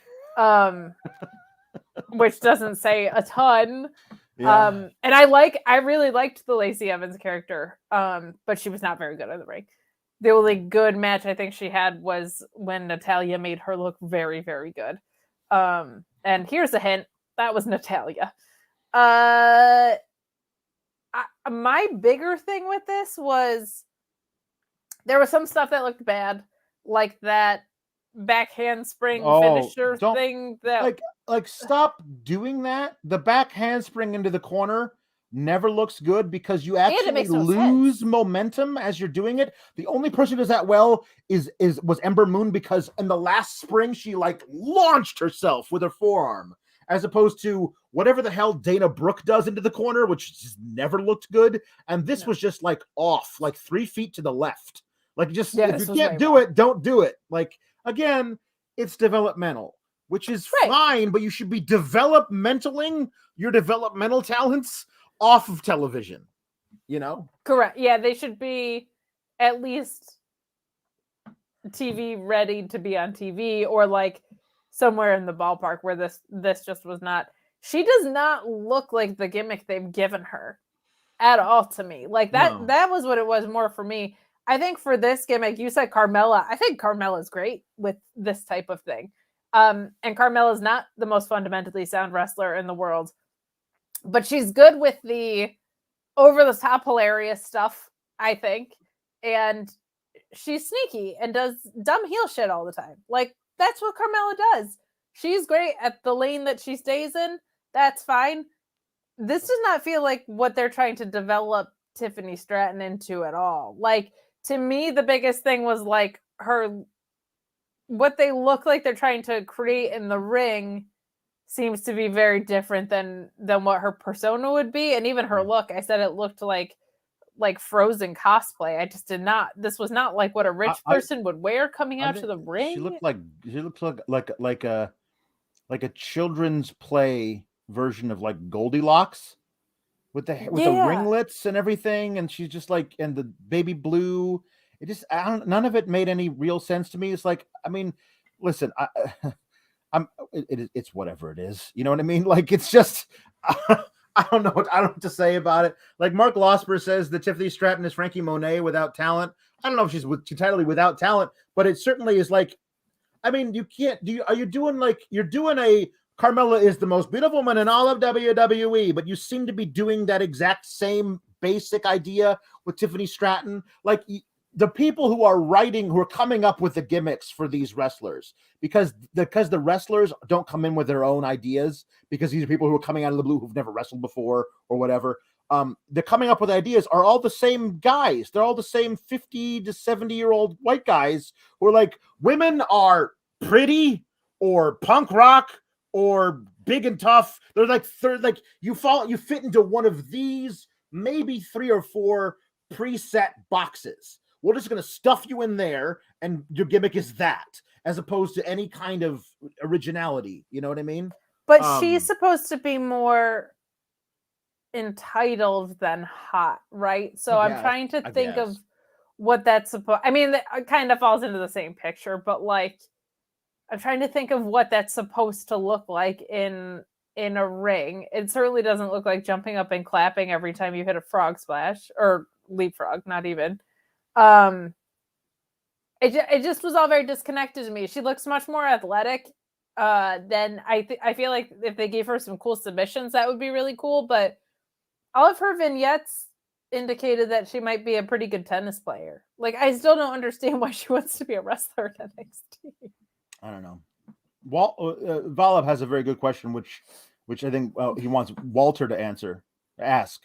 Which doesn't say a ton. Yeah. And I really liked the Lacey Evans character, but she was not very good in the ring. The only good match I think she had was when Natalya made her look very, very good. And here's a hint. That was Natalya. My bigger thing with this was there was some stuff that looked bad, like that back handspring finisher thing that like stop doing that. The back handspring into the corner never looks good because you actually lose momentum as you're doing it. The only person who does that well was Ember Moon, because in the last spring she like launched herself with her forearm, as opposed to whatever the hell Dana Brooke does into the corner, which just never looked good. And this was just like off, like 3 feet to the left. Like just if you can't do it, don't do it. Like again, it's developmental, which is fine, but you should be developmentaling your developmental talents off of television, Correct. Yeah, they should be at least TV ready to be on TV, or like somewhere in the ballpark where this just was not. She does not look like the gimmick they've given her at all to me. Like that was what it was more for me. I think for this gimmick, you said Carmella. I think Carmella's great with this type of thing. And Carmella's not the most fundamentally sound wrestler in the world, but she's good with the over-the-top hilarious stuff, I think. And she's sneaky and does dumb heel shit all the time. Like, that's what Carmella does. She's great at the lane that she stays in. That's fine. This does not feel like what they're trying to develop Tiffany Stratton into at all. Like, to me, the biggest thing was like what they look like they're trying to create in the ring seems to be very different than what her persona would be. And even her look, I said it looked like Frozen cosplay. I just did not. This was not like what a rich person would wear coming out to the ring. She looked like a children's play version of like Goldilocks with the ringlets and everything, and she's just like, and the baby blue. It just none of it made any real sense to me. It's like, I mean, listen, it's whatever it is. You know what I mean? Like, it's just. I don't know what to say about it. Like Mark Losper says that Tiffany Stratton is Frankie Monet without talent. I don't know if she's totally without talent, but it certainly is like, I mean, you can't you're doing a Carmella is the most beautiful woman in all of WWE, but you seem to be doing that exact same basic idea with Tiffany Stratton. Like the people who are coming up with the gimmicks for these wrestlers, because the wrestlers don't come in with their own ideas, because these are people who are coming out of the blue who've never wrestled before or whatever. They're coming up with ideas are all the same guys. They're all the same 50 to 70-year-old white guys who are like, women are pretty or punk rock or big and tough. They're like you fit into one of these, maybe 3 or 4 preset boxes. We're just going to stuff you in there, and your gimmick is that, as opposed to any kind of originality. You know what I mean? But she's supposed to be more entitled than hot, right? So I'm trying to think of what that's supposed. I mean, it kind of falls into the same picture, but like, I'm trying to think of what that's supposed to look like in a ring. It certainly doesn't look like jumping up and clapping every time you hit a frog splash or leapfrog, not even. It just was all very disconnected to me. She looks much more athletic than I feel like if they gave her some cool submissions, that would be really cool. But all of her vignettes indicated that she might be a pretty good tennis player. Like, I still don't understand why she wants to be a wrestler at NXT. I don't know. Valab has a very good question, which I think he wants Walter to ask.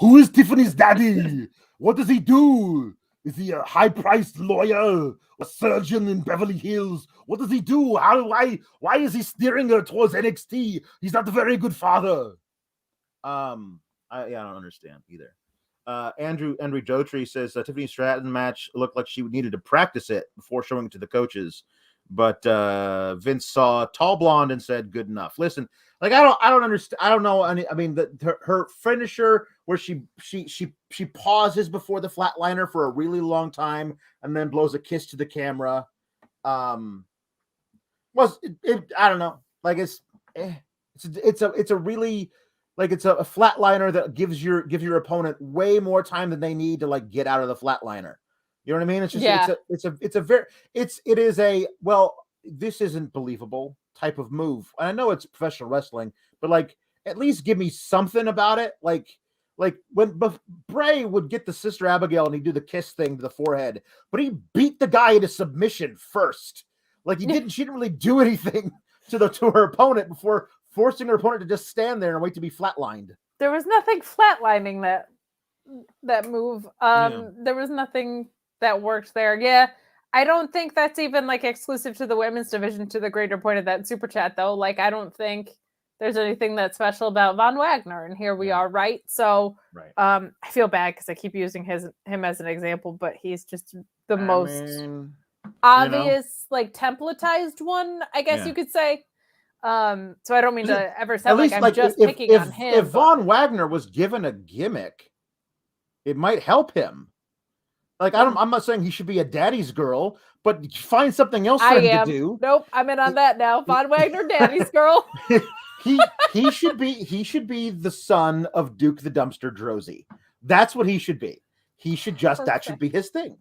Who is Tiffany's daddy? What does he do? Is he a high-priced lawyer, a surgeon in Beverly Hills? What does he do? Why is he steering her towards NXT? He's not a very good father. I don't understand either. Andrew Jotri says Tiffany Stratton match looked like she needed to practice it before showing it to the coaches, but Vince saw tall blonde and said good enough. Listen, like I don't understand. I don't know. I mean, her finisher where she pauses before the flatliner for a really long time and then blows a kiss to the camera. I don't know. Like it's a really. Like it's a flatliner that gives your opponent way more time than they need to like get out of the flatliner. You know what I mean? It's just it is a this isn't believable type of move. And I know it's professional wrestling, but like at least give me something about it. Like when Bray would get the Sister Abigail and he'd do the kiss thing to the forehead, but he beat the guy into submission first. Like she didn't really do anything to her opponent before forcing her opponent to just stand there and wait to be flatlined. There was nothing flatlining that move. There was nothing that worked there. Yeah, I don't think that's even like exclusive to the women's division. To the greater point of that super chat, though, like I don't think there's anything that's special about Von Wagner, and here we are, right? So, I feel bad because I keep using him as an example, but he's just the most obvious, like templatized one, I guess you could say. So I don't mean to ever sound like I'm just picking on him. If Von Wagner was given a gimmick, it might help him. Like I'm not saying he should be a daddy's girl, but find something else for him to do. Nope, I'm in on that now. Von Wagner, daddy's girl. he should be the son of Duke the Dumpster Droese. That's what he should be. He should just that should be his thing.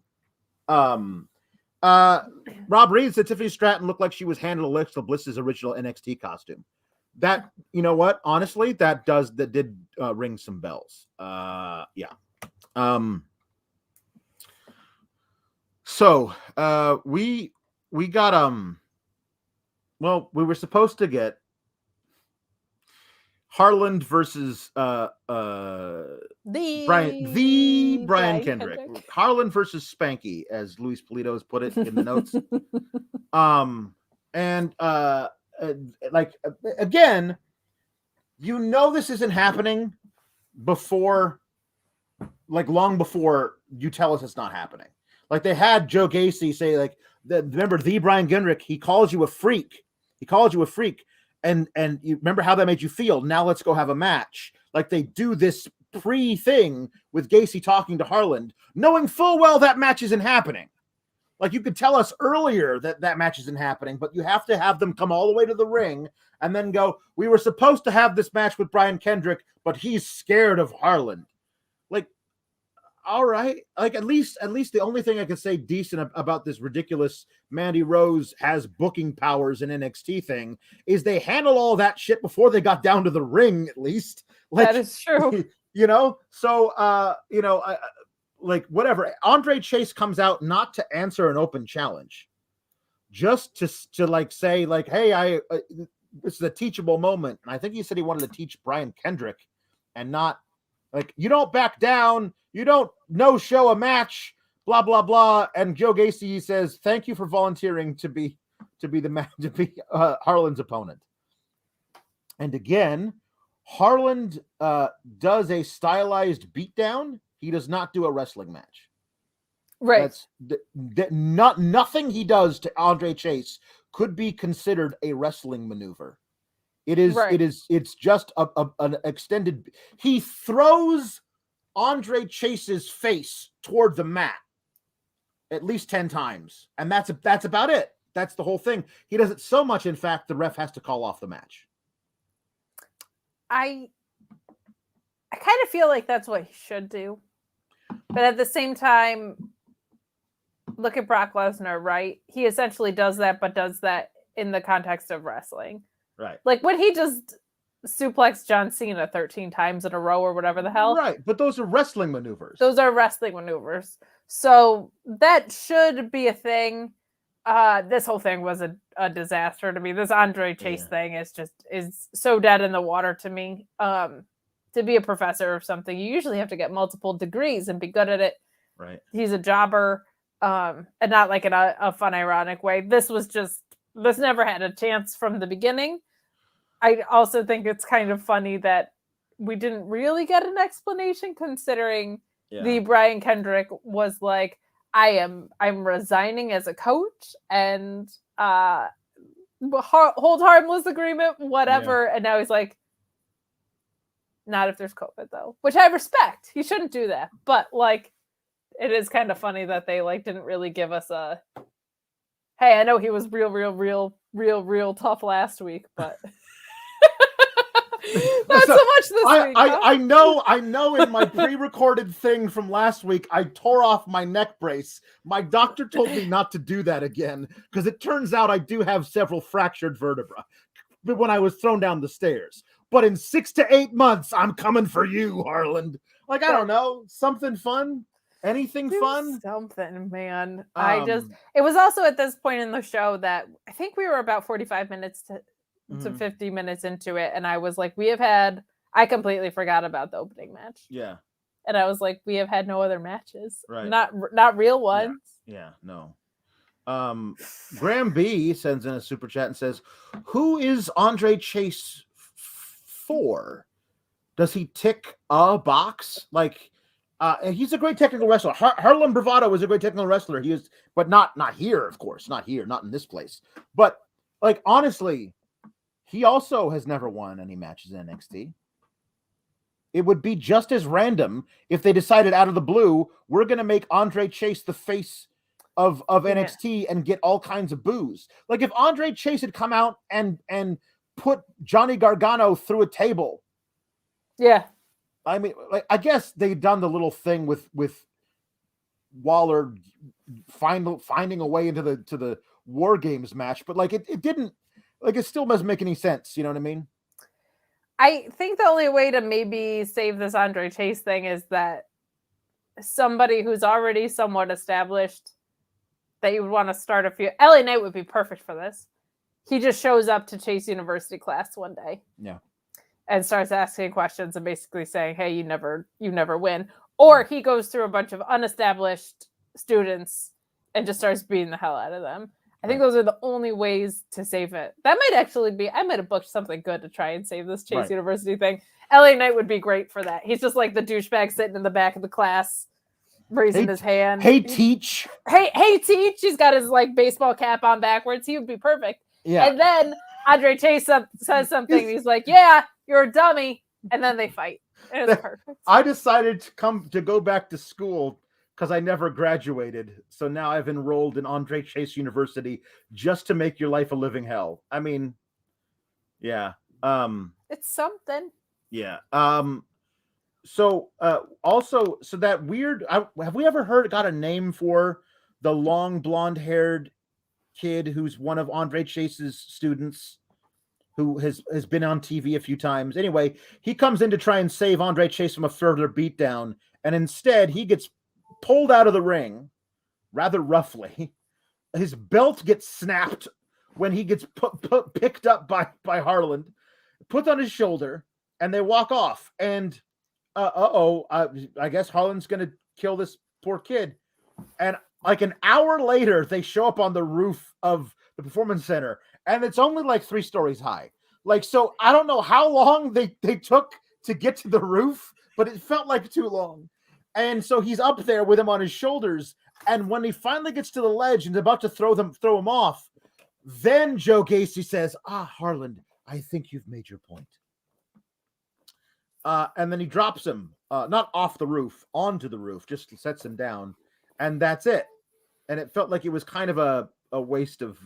Rob Reed said Tiffany Stratton looked like she was handling Alexa Bliss's original NXT costume. That, you know what? Honestly, that did ring some bells. So we got we were supposed to get Harland versus Brian Kendrick. Harland versus Spanky, as Luis Polito has put it in the notes. Again, you know this isn't happening before, like long before you tell us it's not happening. Like they had Joe Gacy say, like, remember the Brian Kendrick, he calls you a freak. And you remember how that made you feel. Now let's go have a match. Like they do this pre-thing with Gacy talking to Harland, knowing full well that match isn't happening. Like you could tell us earlier that match isn't happening, but you have to have them come all the way to the ring and then go, we were supposed to have this match with Brian Kendrick, but he's scared of Harland. Like, all right. Like at least the only thing I can say decent about this ridiculous Mandy Rose has booking powers in NXT thing is they handle all that shit before they got down to the ring, at least. Like, that is true. You know? So, like whatever. Andre Chase comes out not to answer an open challenge, just to like say like, hey, this is a teachable moment. And I think he said he wanted to teach Brian Kendrick and not like, you don't back down. You don't no-show a match, blah, blah, blah. And Joe Gacy says, thank you for volunteering to be Harland's opponent. And again, Harland does a stylized beatdown. He does not do a wrestling match. Right. Nothing he does to Andre Chase could be considered a wrestling maneuver. It is. Right. It's just an extended. He throws Andre Chase's face toward the mat at least 10 times, and that's about it. That's the whole thing. He does it so much, in fact, the ref has to call off the match. I kind of feel like that's what he should do, but at the same time, look at Brock Lesnar, right? He essentially does that, but does that in the context of wrestling. Right. Like when he just suplexed John Cena 13 times in a row or whatever the hell. Right, but those are wrestling maneuvers. Those are wrestling maneuvers. So that should be a thing. This whole thing was a disaster to me. This Andre Chase thing is so dead in the water to me. To be a professor of something, you usually have to get multiple degrees and be good at it. Right. He's a jobber, and not like in a fun, ironic way. This never had a chance from the beginning. I also think it's kind of funny that we didn't really get an explanation, considering the Brian Kendrick was like, I'm resigning as a coach and hold harmless agreement, whatever. And now he's like, not if there's COVID though, which I respect. He shouldn't do that. But like, it is kind of funny that they like didn't really give us a, hey, I know he was real tough last week, but not so much this week. I know in my pre-recorded thing from last week, I tore off my neck brace. My doctor told me not to do that again, because it turns out I do have several fractured vertebrae when I was thrown down the stairs. But in 6 to 8 months, I'm coming for you, Harland. Like, I don't know, something fun? Anything fun? Something, man. It was also at this point in the show that I think we were about 45 minutes to 50 minutes into it, and I was like, I completely forgot about the opening match. Yeah. And I was like, we have had no other matches. Right. Not real ones. Yeah, no. Graham B sends in a super chat and says, who is Andre Chase for? Does he tick a box? Like, he's a great technical wrestler. Harland Bravado is a great technical wrestler. He is, but not here, of course. Not here, not in this place. But like, honestly, he also has never won any matches in NXT. It would be just as random if they decided out of the blue, we're going to make Andre Chase the face of NXT and get all kinds of boos. Like if Andre Chase had come out and put Johnny Gargano through a table. Yeah. I mean, like, I guess they'd done the little thing with Waller finding a way into the War Games match, but like it didn't. Like, it still doesn't make any sense. You know what I mean? I think the only way to maybe save this Andre Chase thing is that somebody who's already somewhat established, that you would want to start a few. LA Knight would be perfect for this. He just shows up to Chase University class one day. Yeah. And starts asking questions and basically saying, hey, you never win. Or he goes through a bunch of unestablished students and just starts beating the hell out of them. I think those are the only ways to save it. That might actually be, I might have booked something good to try and save this Chase University thing. LA Knight would be great for that. He's just like the douchebag sitting in the back of the class, raising his hand. Hey, Teach. Hey, Teach. He's got his like baseball cap on backwards. He would be perfect. Yeah. And then Andre Chase says something. He's like, yeah, you're a dummy. And then they fight. And it's perfect. I decided to go back to school because I never graduated. So now I've enrolled in Andre Chase University just to make your life a living hell. I mean, yeah. It's something. Yeah. So that weird, have we ever got a name for the long blonde-haired kid who's one of Andre Chase's students who has been on TV a few times? Anyway, he comes in to try and save Andre Chase from a further beatdown, and instead he gets pulled out of the ring rather roughly. His belt gets snapped when he gets picked up by Harland, put on his shoulder, and they walk off. And I guess Harland's gonna kill this poor kid. And like an hour later, they show up on the roof of the Performance Center, and it's only like 3 stories high. Like, so I don't know how long they took to get to the roof, but it felt like too long. And so he's up there with him on his shoulders. And when he finally gets to the ledge and is about to throw him off, then Joe Gacy says, Harland, I think you've made your point. And then he drops him, not off the roof, onto the roof, just sets him down. And that's it. And it felt like it was kind of a waste of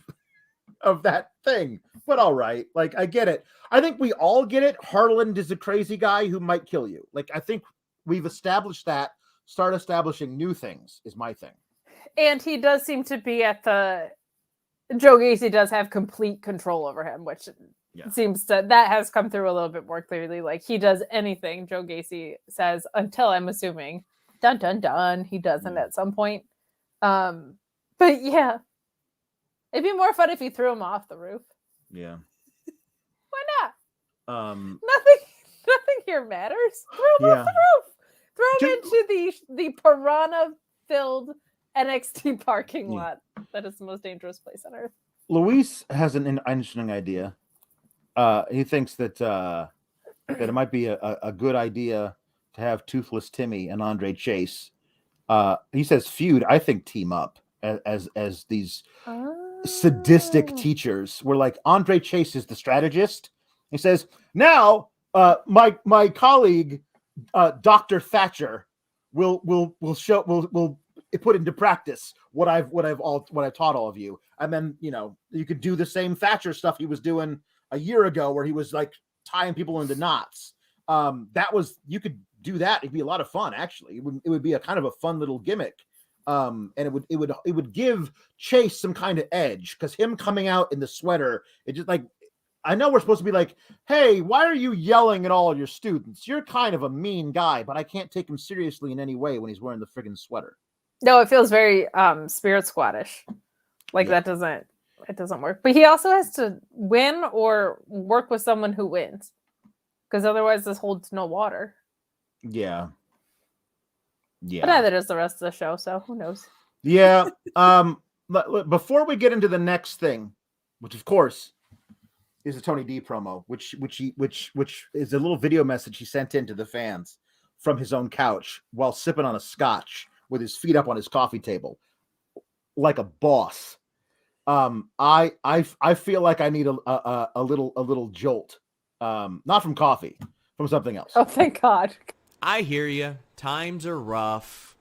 that thing. But all right. Like, I get it. I think we all get it. Harland is a crazy guy who might kill you. Like, I think we've established that. Start establishing new things is my thing. And he does seem to be at the... Joe Gacy does have complete control over him, which seems that has come through a little bit more clearly. Like, he does anything Joe Gacy says, until I'm assuming, dun dun dun, he doesn't at some point. But yeah, it'd be more fun if you threw him off the roof. Yeah. Why not? Nothing here matters. Throw him off the roof. Throw him into the piranha-filled NXT parking lot. That is the most dangerous place on earth. Luis has an interesting idea. He thinks that it might be a good idea to have Toothless Timmy and Andre Chase. He says feud. I think team up as these sadistic teachers. Where like Andre Chase is the strategist. He says now my colleague Dr. Thatcher will put into practice what I've taught all of you, and then you could do the same Thatcher stuff he was doing a year ago, where he was like tying people into knots. You could do that. It'd be a lot of fun, actually. It would be a kind of a fun little gimmick, and it would give Chase some kind of edge, because him coming out in the sweater, it just like, I know we're supposed to be like, hey, why are you yelling at all your students? You're kind of a mean guy, but I can't take him seriously in any way when he's wearing the friggin' sweater. No, it feels very Spirit Squadish. Like it doesn't work. But he also has to win or work with someone who wins, because otherwise this holds no water. Yeah. But neither does the rest of the show, so who knows? Yeah. Before we get into the next thing, which of course is a Tony D promo, which is a little video message he sent in to the fans from his own couch while sipping on a scotch with his feet up on his coffee table, like a boss. I feel like I need a little jolt, not from coffee, from something else. Oh, thank God. I hear you. Times are rough.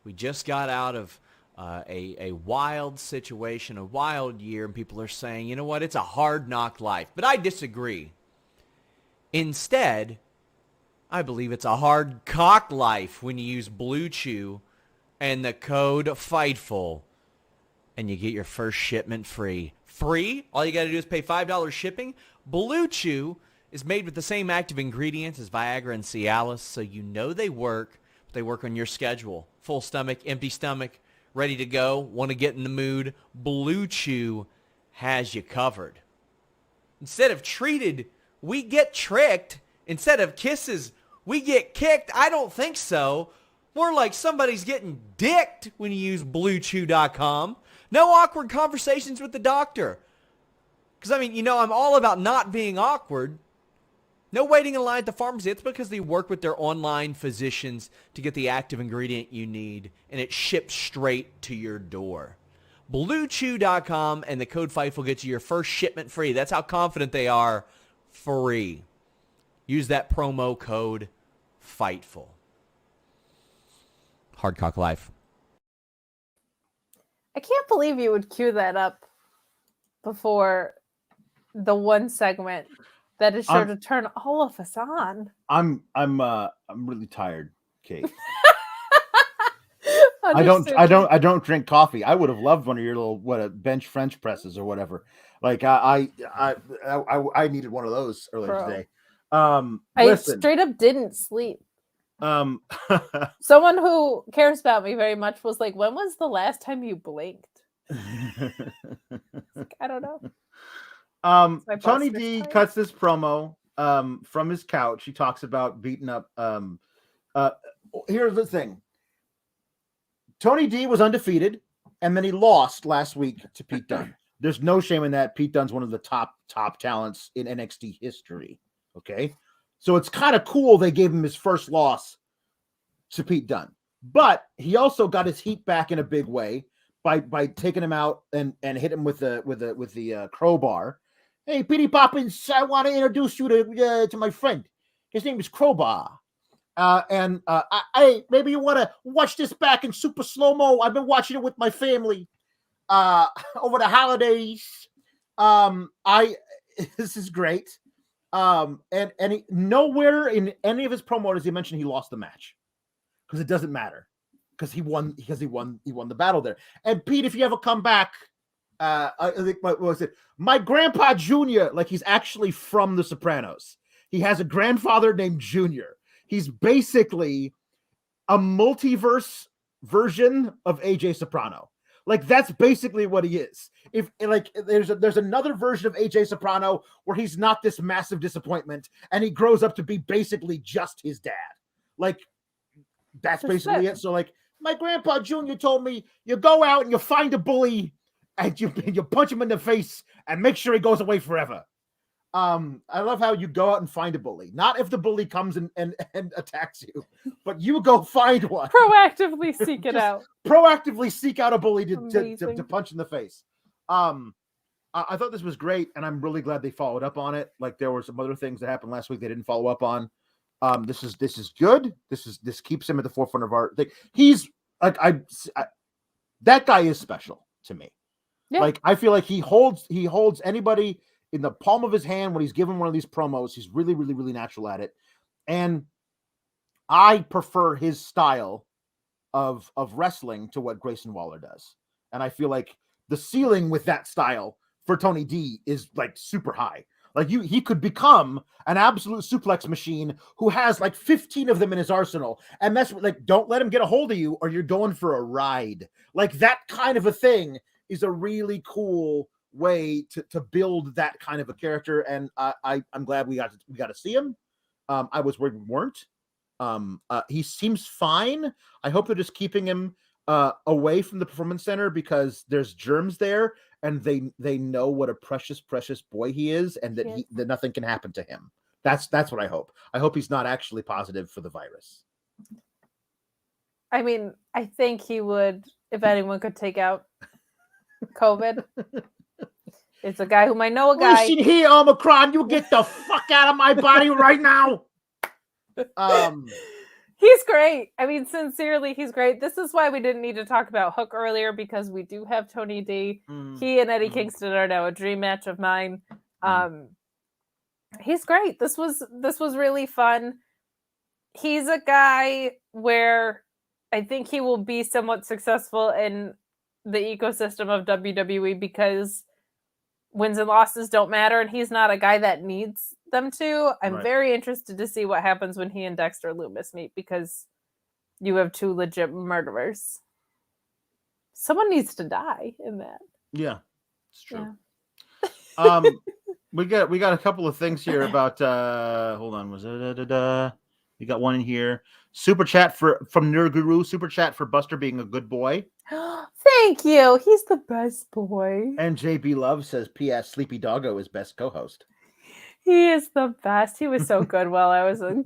We just got out of a wild situation, a wild year, and people are saying, you know what, it's a hard knock life. But I disagree. Instead, I believe it's a hard cock life when you use Blue Chew and the code Fightful, and you get your first shipment free. Free? All you got to do is pay $5 shipping. Blue Chew is made with the same active ingredients as Viagra and Cialis, so you know they work, but they work on your schedule. Full stomach, empty stomach, ready to go, want to get in the mood. Blue Chew has you covered. Instead of treated, we get tricked. Instead of kisses, we get kicked. I don't think so. More like somebody's getting dicked when you use BlueChew.com. No awkward conversations with the doctor. Because, I mean, I'm all about not being awkward. No waiting in line at the pharmacy. It's because they work with their online physicians to get the active ingredient you need, and it ships straight to your door. BlueChew.com and the code Fightful gets you your first shipment free. That's how confident they are. Free. Use that promo code Fightful. Hardcock Life. I can't believe you would cue that up before the one segment that is sure to turn all of us on. I'm really tired, Kate. I don't drink coffee. I would have loved one of your little bench French presses or whatever. Like I needed one of those earlier today. I straight up didn't sleep. Someone who cares about me very much was like, when was the last time you blinked? I don't know. Tony D cuts this promo from his couch. He talks about beating up. Here's the thing. Tony D was undefeated, and then he lost last week to Pete Dunne. There's no shame in that. Pete Dunne's one of the top talents in NXT history. Okay. So it's kind of cool they gave him his first loss to Pete Dunne. But he also got his heat back in a big way by taking him out and hit him with the crowbar. Hey, Petey Poppins, I want to introduce you to my friend. His name is Crowbar. Maybe you want to watch this back in super slow-mo. I've been watching it with my family over the holidays. This is great. Nowhere in any of his promos does he mention he lost the match, because it doesn't matter. because he won the battle there. And Pete, if you ever come back, I think what was it? My grandpa Junior, like he's actually from The Sopranos. He has a grandfather named Junior. He's basically a multiverse version of AJ Soprano. Like that's basically what he is. If like there's another version of AJ Soprano where he's not this massive disappointment and he grows up to be basically just his dad. Like that's basically it. So like my grandpa Junior told me you go out and you find a bully and you punch him in the face and make sure he goes away forever. I love how you go out and find a bully. Not if the bully comes and attacks you, but you go find one. Proactively seek it out. Proactively seek out a bully to punch in the face. I thought this was great, and I'm really glad they followed up on it. Like there were some other things that happened last week they didn't follow up on. This is good. This keeps him at the forefront of our thing. He's like that guy is special to me. Yeah. Like I feel like he holds anybody in the palm of his hand when he's given one of these promos. He's really, really, really natural at it. And I prefer his style of wrestling to what Grayson Waller does. And I feel like the ceiling with that style for Tony D is like super high. Like he could become an absolute suplex machine who has like 15 of them in his arsenal. And that's like, don't let him get a hold of you or you're going for a ride. Like that kind of a thing is a really cool way to build that kind of a character, and I'm glad we got to see him. I was worried we weren't. He seems fine. I hope they're just keeping him away from the Performance Center because there's germs there, and they know what a precious boy he is, and that that nothing can happen to him. That's what I hope. I hope he's not actually positive for the virus. I mean, I think he would, if anyone could take out COVID. It's a guy whom I know a guy. Listen here, Omicron, you get the fuck out of my body right now. He's great. I mean, sincerely, he's great. This is why we didn't need to talk about Hook earlier, because we do have Tony D. He and Eddie Kingston are now a dream match of mine. He's great. This was really fun. He's a guy where I think he will be somewhat successful in the ecosystem of WWE because wins and losses don't matter, and he's not a guy that needs them to. I'm very interested to see what happens when he and Dexter Lumis meet, because you have two legit murderers. Someone needs to die in that. Yeah, it's true. Yeah. We got a couple of things here about hold on, we got one in here. Super chat from Nerd Guru. Super chat for Buster being a good boy. Thank you. He's the best boy. And JB Love says, P.S. Sleepy Doggo is best co-host. He is the best. He was so good while I was a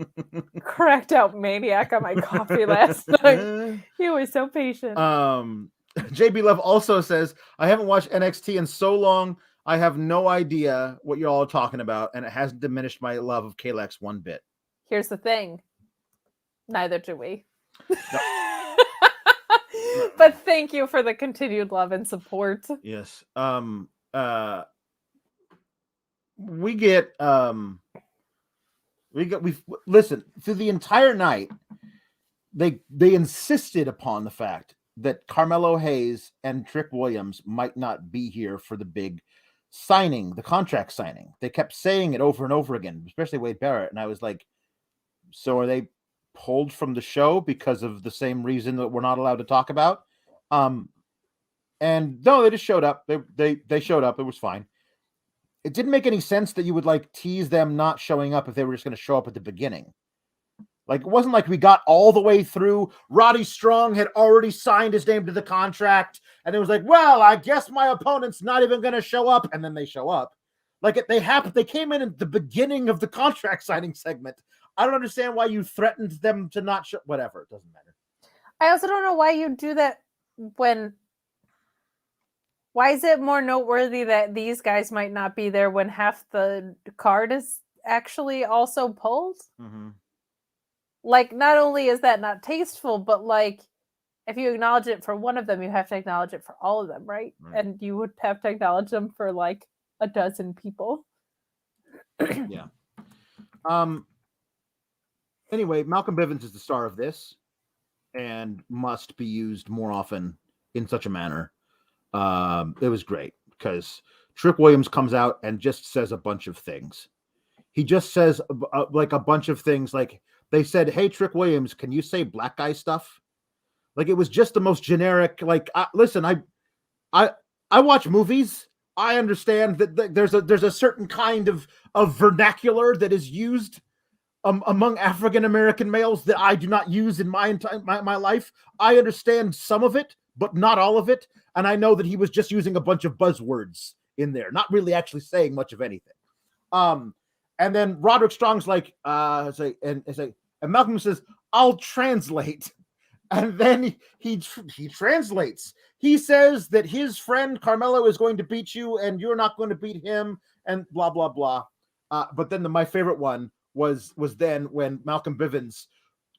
cracked out maniac on my coffee last night. He was so patient. JB Love also says, I haven't watched NXT in so long, I have no idea what you're all talking about, and it hasn't diminished my love of Kalex one bit. Here's the thing. Neither do we. No. But thank you for the continued love and support. Yes. We listen, through the entire night, they insisted upon the fact that Carmelo Hayes and Trick Williams might not be here for the big signing, the contract signing. They kept saying it over and over again, especially Wade Barrett. And I was like, so are they pulled from the show because of the same reason that we're not allowed to talk about? And no, they just showed up. They showed up. It was fine. It didn't make any sense that you would like tease them not showing up if they were just going to show up at the beginning. Like, it wasn't like we got all the way through. Roddy Strong had already signed his name to the contract, and it was like, well, I guess my opponent's not even going to show up, and then they show up. Like, they came in at the beginning of the contract signing segment. I don't understand why you threatened them to not show. Whatever, it doesn't matter. I also don't know why you do that when. Why is it more noteworthy that these guys might not be there when half the card is actually also pulled? Mm-hmm. Like, not only is that not tasteful, but like, if you acknowledge it for one of them, you have to acknowledge it for all of them, right? And you would have to acknowledge them for like a dozen people. Yeah. Anyway, Malcolm Bivens is the star of this. and must be used more often in such a manner. It was great because Trick Williams comes out and just says a bunch of things. He just says like a bunch of things. Like they said, "Hey, Trick Williams, can you say black guy stuff?" Like it was just the most generic. Like, listen, I watch movies. I understand that there's a certain kind of vernacular that is used among African American males that I do not use in my life. I understand some of it, but not all of it. And I know that he was just using a bunch of buzzwords in there, not really actually saying much of anything. And then Roderick Strong's like, and Malcolm says, "I'll translate." And then he translates. He says that his friend Carmelo is going to beat you and you're not going to beat him and blah, blah, blah. But then my favorite one was then when Malcolm Bivens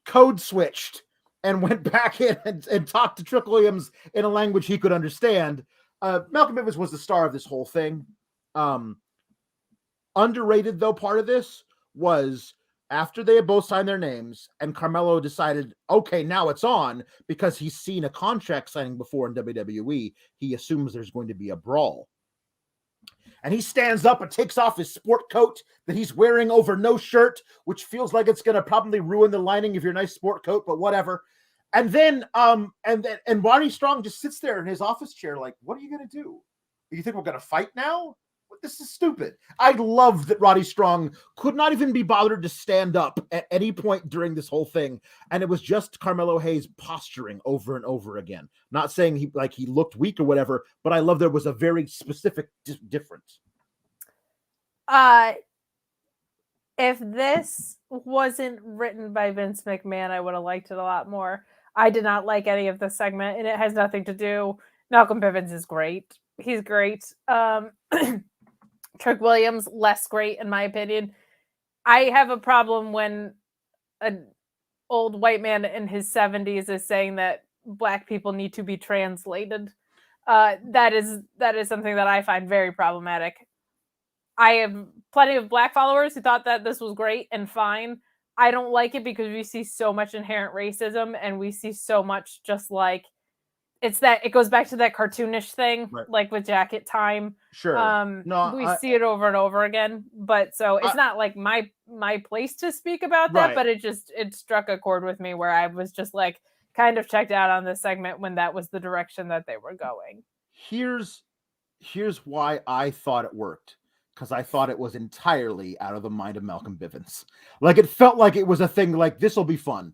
code switched and went back in and talked to Trick Williams in a language he could understand. Malcolm Bivens was the star of this whole thing. Underrated, though, part of this was after they had both signed their names and Carmelo decided, okay, now it's on, because he's seen a contract signing before in WWE, he assumes there's going to be a brawl. And he stands up and takes off his sport coat that he's wearing over no shirt, which feels like it's going to probably ruin the lining of your nice sport coat, but whatever. And then Roddy Strong just sits there in his office chair like, what are you going to do? You think we're going to fight now? This is stupid. I love that Roddy Strong could not even be bothered to stand up at any point during this whole thing. And it was just Carmelo Hayes posturing over and over again. Not saying he looked weak or whatever, but I love there was a very specific difference. If this wasn't written by Vince McMahon, I would have liked it a lot more. I did not like any of this segment, and it has nothing to do. Malcolm Bivens is great. He's great. Trick Williams, less great in my opinion. I have a problem when an old white man in his 70s is saying that black people need to be translated. That is something that I find very problematic. I have plenty of black followers who thought that this was great and fine. I don't like it because we see so much inherent racism and we see so much just like it goes back to that cartoonish thing, right, like with Jacket Time. Sure. We see it over and over again. But so it's not like my place to speak about that, right, but it struck a chord with me where I was just like kind of checked out on this segment when that was the direction that they were going. Here's why I thought it worked. Because I thought it was entirely out of the mind of Malcolm Bivens. Like it felt like it was a thing like, this will be fun.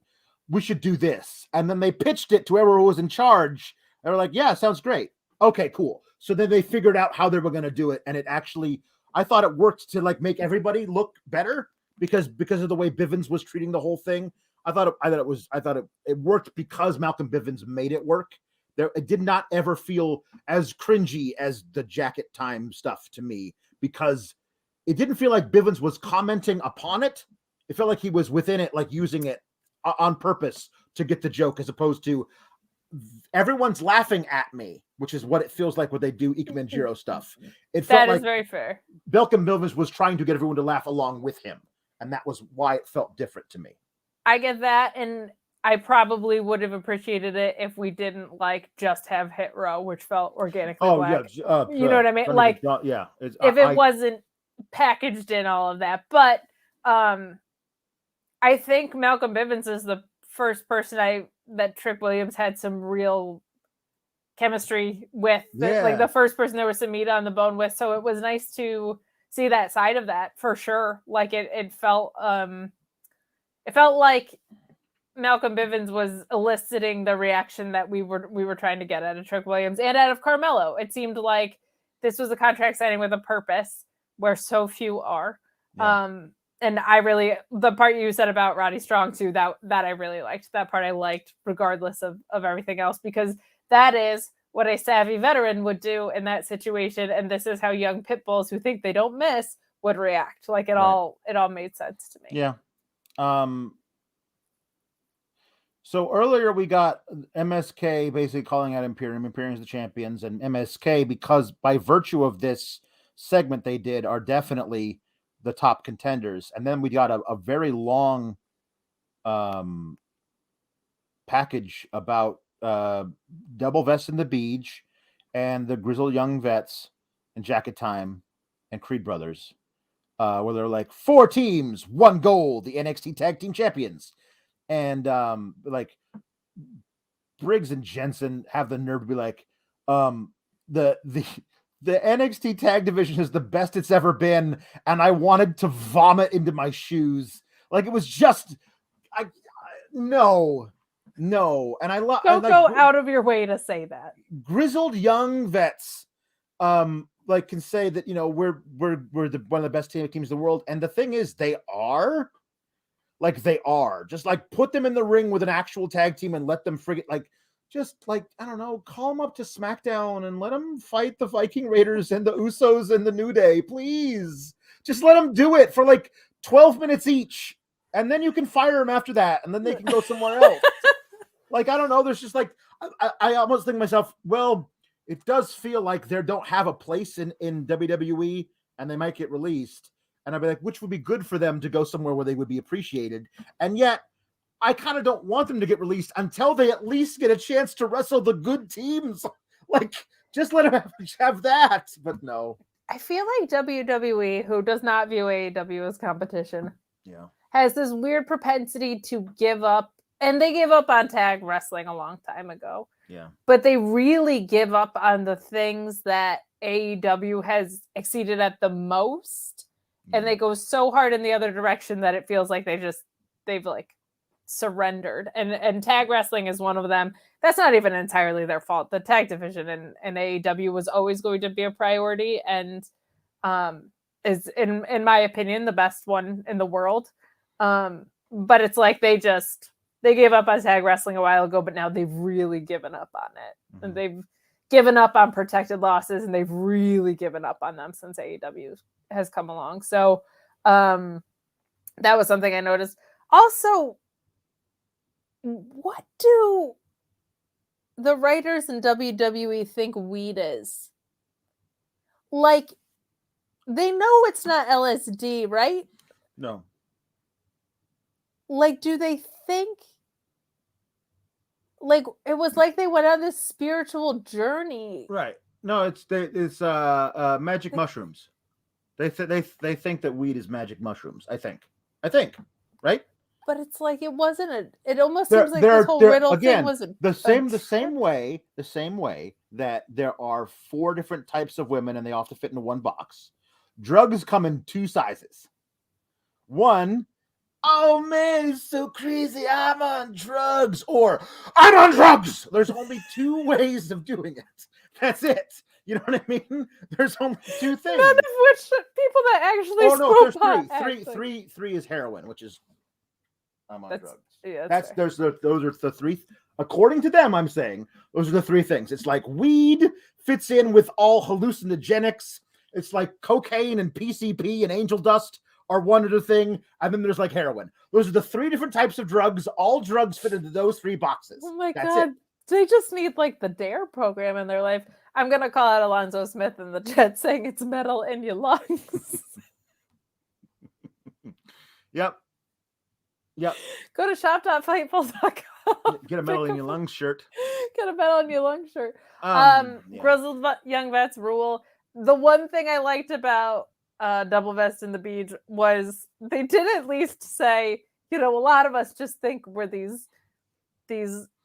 We should do this. And then they pitched it to whoever was in charge. They were like, yeah, sounds great. Okay, cool. So then they figured out how they were going to do it. And it actually, I thought it worked to like make everybody look better because of the way Bivens was treating the whole thing. I thought it worked because Malcolm Bivens made it work. It did not ever feel as cringy as the Jacket Time stuff to me because it didn't feel like Bivens was commenting upon it. It felt like he was within it, like using it on purpose to get the joke as opposed to everyone's laughing at me, which is what it feels like when they do Ike Manjiro stuff. It felt that is like very fair. Malcolm Bivens was trying to get everyone to laugh along with him. And that was why it felt different to me. I get that. And I probably would have appreciated it if we didn't like just have Hit Row, which felt organically black. Yeah. You know what I mean? Like, yeah. If it wasn't packaged in all of that. But I think Malcolm Bivens is the first person that Trick Williams had some real chemistry with. Yeah. Like the first person there was some meat on the bone with. So it was nice to see that side of that for sure. Like it felt like Malcolm Bivens was eliciting the reaction that we were trying to get out of Trick Williams and out of Carmelo. It seemed like this was a contract signing with a purpose where so few are. Yeah. And the part you said about Roddy Strong too, that I really liked. That part I liked regardless of everything else, because that is what a savvy veteran would do in that situation. And this is how young pit bulls who think they don't miss would react. Like it all made sense to me. Yeah. So earlier we got MSK basically calling out Imperium. Imperium's the champions, and MSK, because by virtue of this segment they did, are definitely the top contenders. And then we got a very long package about Double Vest and the Beach and the Grizzled Young Vets and Jacket Time and Creed Brothers, where they're like 4 teams, 1 goal, the NXT Tag Team Champions. And like Briggs and Jensen have the nerve to be like, the NXT tag division is the best it's ever been, and I wanted to vomit into my shoes. Like, it was just, no. And I love. Don't go out of your way to say that. Grizzled young vets, like, can say that, you know, we're one of the best teams in the world, and the thing is, they are. Like, they are. Just, like, put them in the ring with an actual tag team and let them friggin', like, just, like, I don't know, call them up to SmackDown and let them fight the Viking Raiders and the Usos and the New Day, please. Just let them do it for, like, 12 minutes each, and then you can fire them after that, and then they can go somewhere else. Like, I don't know, there's just, like, I almost think to myself, well, it does feel like they don't have a place in WWE, and they might get released. And I'd be like, which would be good for them to go somewhere where they would be appreciated. And yet, I kind of don't want them to get released until they at least get a chance to wrestle the good teams. Like, just let them have that. But no. I feel like WWE, who does not view AEW as competition, has this weird propensity to give up. And they gave up on tag wrestling a long time ago. Yeah. But they really give up on the things that AEW has exceeded at the most. And they go so hard in the other direction that it feels like they've like surrendered. And tag wrestling is one of them. That's not even entirely their fault. The tag division in AEW was always going to be a priority and is in my opinion the best one in the world. But it's like they gave up on tag wrestling a while ago, but now they've really given up on it. Mm-hmm. And they've given up on protected losses, and they've really given up on them since AEW has come along. So that was something I noticed. Also, what do the writers in WWE think weed is? Like, they know it's not LSD, right? No. Like, do they think, like, it was like they went on this spiritual journey? Right. No, it's magic mushrooms. They think that weed is magic mushrooms. I think, right? But it's like it wasn't it almost seems like this whole Riddle thing was the same way that there are 4 different types of women and they all have to fit into one box. Drugs come in 2 sizes. One, oh man, it's so crazy, I'm on drugs, or I'm on drugs. There's only 2 ways of doing it. That's it. You know what I mean? There's only 2 things. None of which people that actually there's pot, 3 is heroin, which is I'm on drugs. Yeah, those are the 3. According to them, I'm saying those are the 3 things. It's like weed fits in with all hallucinogenics. It's like cocaine and PCP and angel dust are one other thing, and then there's like heroin. Those are the 3 different types of drugs. All drugs fit into those 3 boxes. Oh my God. They just need like the DARE program in their life. I'm going to call out Alonzo Smith in the chat saying it's metal in your lungs. Yep. Go to shop.fightful.com. Get a metal in your lungs shirt. Get a metal in your lungs shirt. Grizzled Young Vets rule. The one thing I liked about Double Vest in the Beach was they did at least say, you know, a lot of us just think we're these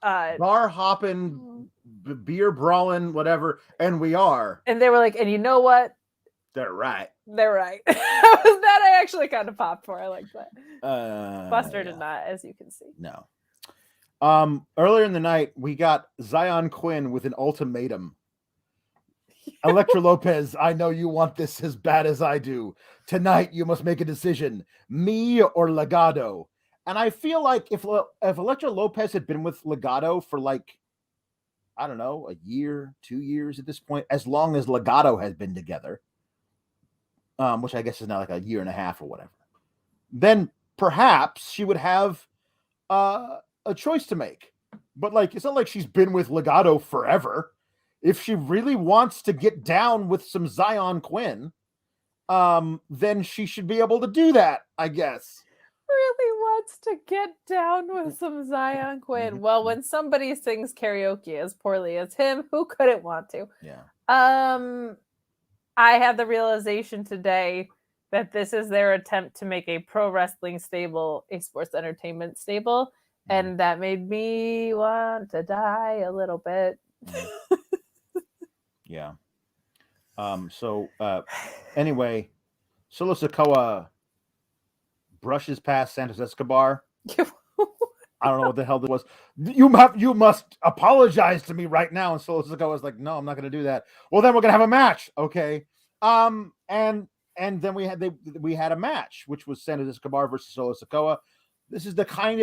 bar hopping, beer brawling, whatever, and we are. And they were like, and you know what? They're right. That I actually kind of popped for. I like that. Buster did not, as you can see. No. Earlier in the night, we got Zion Quinn with an ultimatum. Elektra Lopez, I know you want this as bad as I do. Tonight, you must make a decision. Me or Legado. And I feel like if Elektra Lopez had been with Legado for like, I don't know, a year, 2 years at this point, as long as Legado has been together, which I guess is now like a year and a half or whatever, then perhaps she would have a choice to make. But like, it's not like she's been with Legado forever. If she really wants to get down with some Zion Quinn, then she should be able to do that, I guess. Really wants to get down with some Zion Quinn. Well, when somebody sings karaoke as poorly as him, who couldn't want to? Yeah. I had the realization today that this is their attempt to make a pro wrestling stable a sports entertainment stable, and that made me want to die a little bit. Yeah. Anyway, Solo Sikoa brushes past Santos Escobar. I don't know what the hell that was. You must apologize to me right now. And Solo Sikoa was like, no, I'm not going to do that. Well, then we're going to have a match. Okay. And then we had a match, which was Santos Escobar versus Solo Sikoa. This is the kind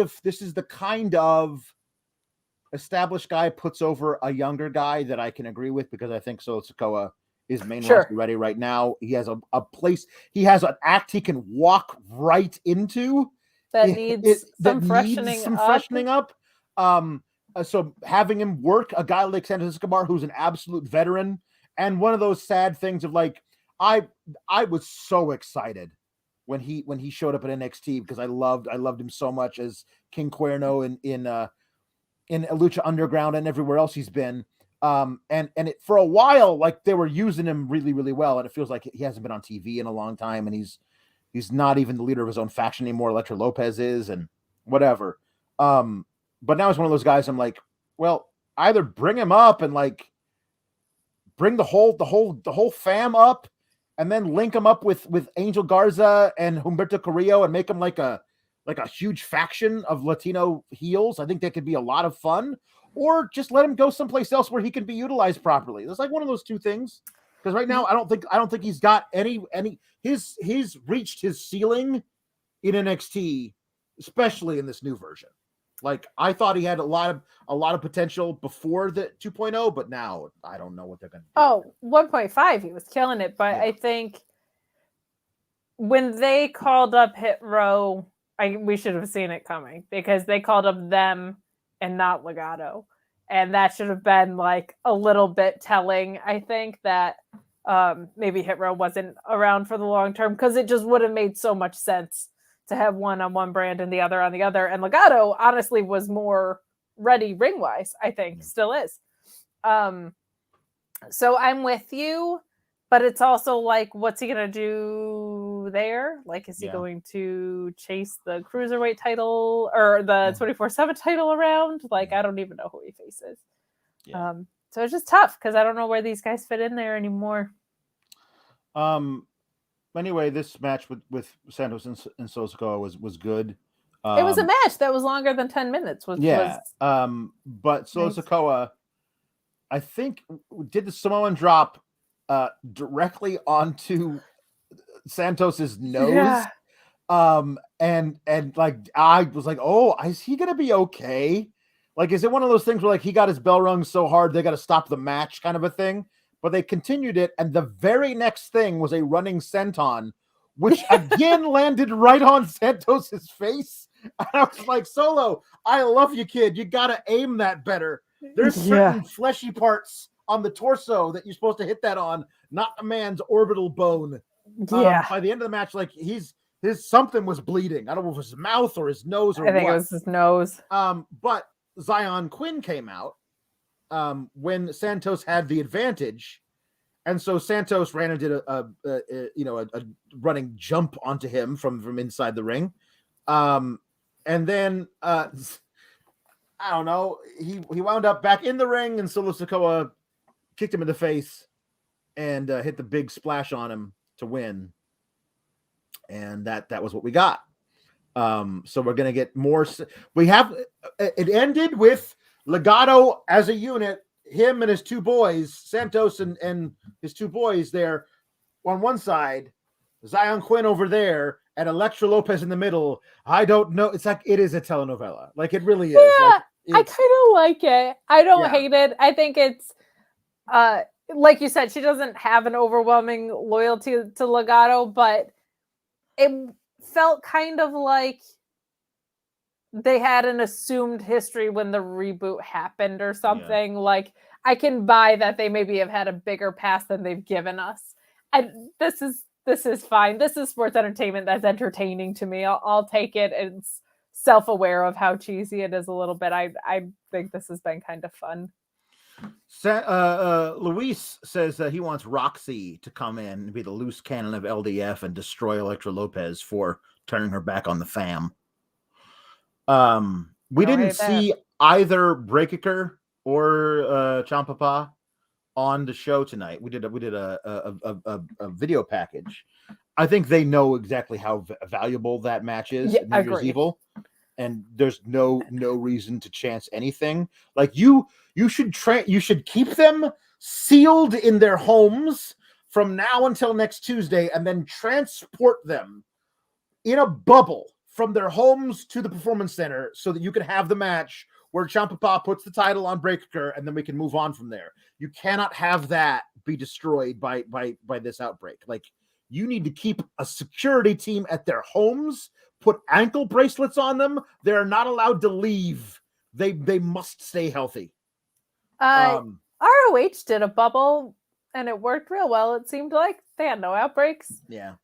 of established guy puts over a younger guy that I can agree with, because I think Solo Sikoa is main roster ready right now. He has a place. He has an act he can walk right into. That needs some freshening up. So having him work a guy like Santos Escobar, who's an absolute veteran, and one of those sad things of like, I was so excited when he showed up at NXT, because I loved him so much as King Cuerno in Lucha Underground and everywhere else he's been. And it, for a while, like, they were using him really, really well, and it feels like he hasn't been on TV in a long time, and he's not even the leader of his own faction anymore. Electra Lopez is, and whatever. But now he's one of those guys I'm like, well, either bring him up and like bring the whole fam up, and then link him up with Angel Garza and Humberto Carrillo and make him like a huge faction of Latino heels. I think that could be a lot of fun. Or just let him go someplace else where he can be utilized properly. It's like one of those two things. Because right now, I don't think he's got he's reached his ceiling in NXT, especially in this new version. Like, I thought he had a lot of potential before the 2.0, but now I don't know what they're going to do. Oh, 1.5, he was killing it. But yeah. I think when they called up Hit Row, we should have seen it coming, because they called up them and not Legado. And that should have been like a little bit telling, I think, that maybe Hit Row wasn't around for the long term, because it just would have made so much sense to have one on one brand and the other on the other. And Legado honestly was more ready ring wise, I think, still is. So I'm with you, but it's also like, what's he going to do there? Like, is he going to chase the cruiserweight title or the 24/7 title around? Like, I don't even know who he faces. Yeah. So it's just tough, because I don't know where these guys fit in there anymore. Anyway, this match with Santos and Sikoa was good. It was a match that was longer than 10 minutes. But Solo Sikoa, I think, did the Samoan drop directly onto Santos's nose. Yeah. And like, I was like, oh, is he gonna be okay? Like, is it one of those things where like he got his bell rung so hard they got to stop the match, kind of a thing? But they continued it, and the very next thing was a running senton, which again landed right on Santos's face. And I was like, Solo, I love you, kid. You gotta aim that better. There's certain fleshy parts on the torso that you're supposed to hit that on, not a man's orbital bone. Yeah. By the end of the match, like, his something was bleeding. I don't know if it was his mouth or his nose or what. I think it was his nose. But Zion Quinn came out when Santos had the advantage, and so Santos ran and did a running jump onto him from inside the ring, and then I don't know, he wound up back in the ring, and Solo Sikoa kicked him in the face and hit the big splash on him to win, and that was what we got. So we're gonna get more. We have it ended with Legado as a unit, him and his two boys, Santos and his two boys there on one side, Zion Quinn over there, and Electra Lopez in the middle. I don't know. It's like, it is a telenovela. Like, it really is. Yeah, I kind of like it. I don't hate it. I think it's like you said, she doesn't have an overwhelming loyalty to Legado, but it felt kind of like they had an assumed history when the reboot happened or something. Like, I can buy that they maybe have had a bigger past than they've given us. And this is fine. This is sports entertainment that's entertaining to me. I'll take it. It's self-aware of how cheesy it is a little bit. I think this has been kind of fun. Luis says he wants Roxy to come in and be the loose cannon of LDF and destroy Elektra Lopez for turning her back on the fam. We didn't see either Breakiker or Champapa on the show tonight. We did a video package. I think they know exactly how valuable that match is. Yeah, New Year's Evil, and there's no reason to chance anything. Like you should keep them sealed in their homes from now until next Tuesday, and then transport them in a bubble from their homes to the Performance Center so that you can have the match where Ciampa puts the title on Breaker, and then we can move on from there. You cannot have that be destroyed by this outbreak. Like, you need to keep a security team at their homes, put ankle bracelets on them. They're not allowed to leave. They must stay healthy. ROH did a bubble, and it worked real well. It seemed like they had no outbreaks. Yeah.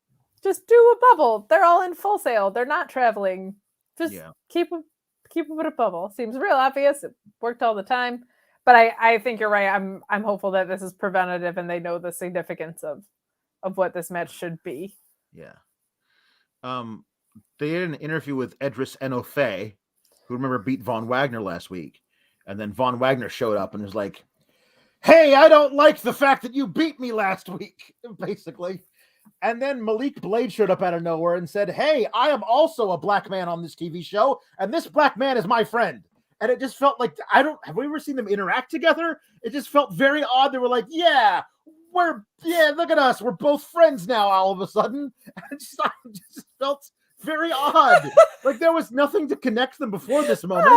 Just do a bubble. They're all in Full Sail. They're not traveling. Just keep them in a bubble. Seems real obvious. It worked all the time. But I think you're right. I'm hopeful that this is preventative and they know the significance of what this match should be. Yeah. They did an interview with Edris Enofe, who remember beat Von Wagner last week. And then Von Wagner showed up and was like, "Hey, I don't like the fact that you beat me last week," basically. And then Malik Blade showed up out of nowhere and said, "Hey, I am also a black man on this TV show, and this black man is my friend." And it just felt like, have we ever seen them interact together? It just felt very odd. They were like, look at us. We're both friends now all of a sudden. And it just felt very odd. Like there was nothing to connect them before this moment.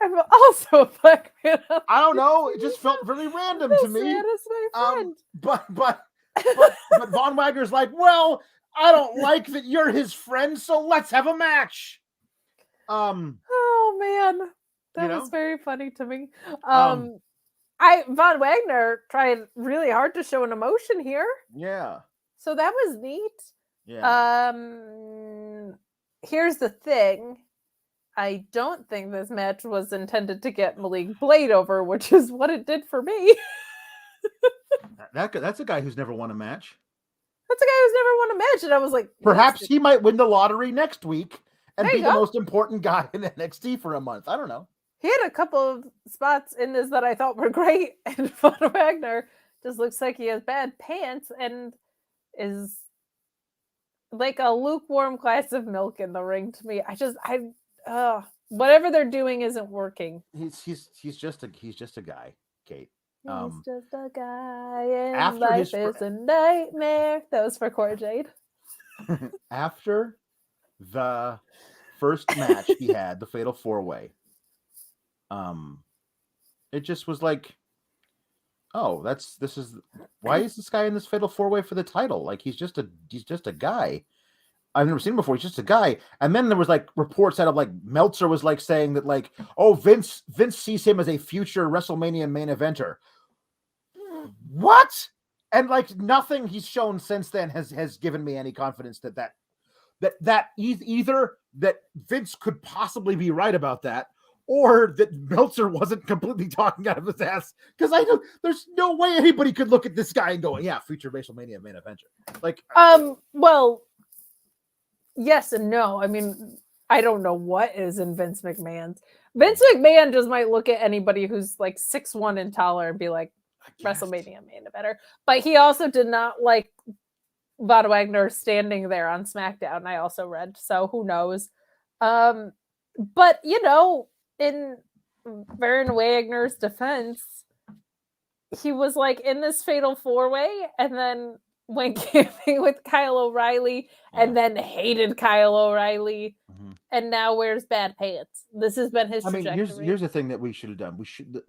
I'm also a black man. I don't know. It just felt really random to me. Man is my friend. But Von Wagner's like, "Well, I don't like that you're his friend, so let's have a match." Oh man, that was very funny to me. Von Wagner tried really hard to show an emotion here. Yeah. So that was neat. Yeah. Here's the thing. I don't think this match was intended to get Malik Blade over, which is what it did for me. That's a guy who's never won a match. That's a guy who's never won a match, and I was like, perhaps he might win the lottery next week and be the go. most important guy in NXT for a month. I don't know. He had a couple of spots in this that I thought were great, and Von Wagner just looks like he has bad pants and is like a lukewarm glass of milk in the ring to me. Whatever they're doing isn't working. He's just a guy, Kate. He's just a guy, and life is a nightmare. That was for Cora Jade. After the first match he had, the Fatal 4-Way, it just was like, oh, why is this guy in this Fatal 4-Way for the title? Like he's just a guy. I've never seen him before. He's just a guy. And then there was like reports out of like Meltzer was like saying that like, oh, Vince sees him as a future WrestleMania main eventer. What? And like nothing he's shown since then has given me any confidence that either that Vince could possibly be right about that, or that Meltzer wasn't completely talking out of his ass. Because I know there's no way anybody could look at this guy and go, "Yeah, future WrestleMania main eventer." Like, well, yes and no. I mean, I don't know what is in Vince McMahon's. Vince McMahon just might look at anybody who's like 6'1" and taller and be like, WrestleMania main eventer. But he also did not like Von Wagner standing there on SmackDown. I also read, so who knows? But you know, in Von Wagner's defense, he was like in this Fatal 4-Way, and then went camping with Kyle O'Reilly, and then hated Kyle O'Reilly, and now wears bad pants. This has been his trajectory. I mean, here's the thing that we should have done. We should.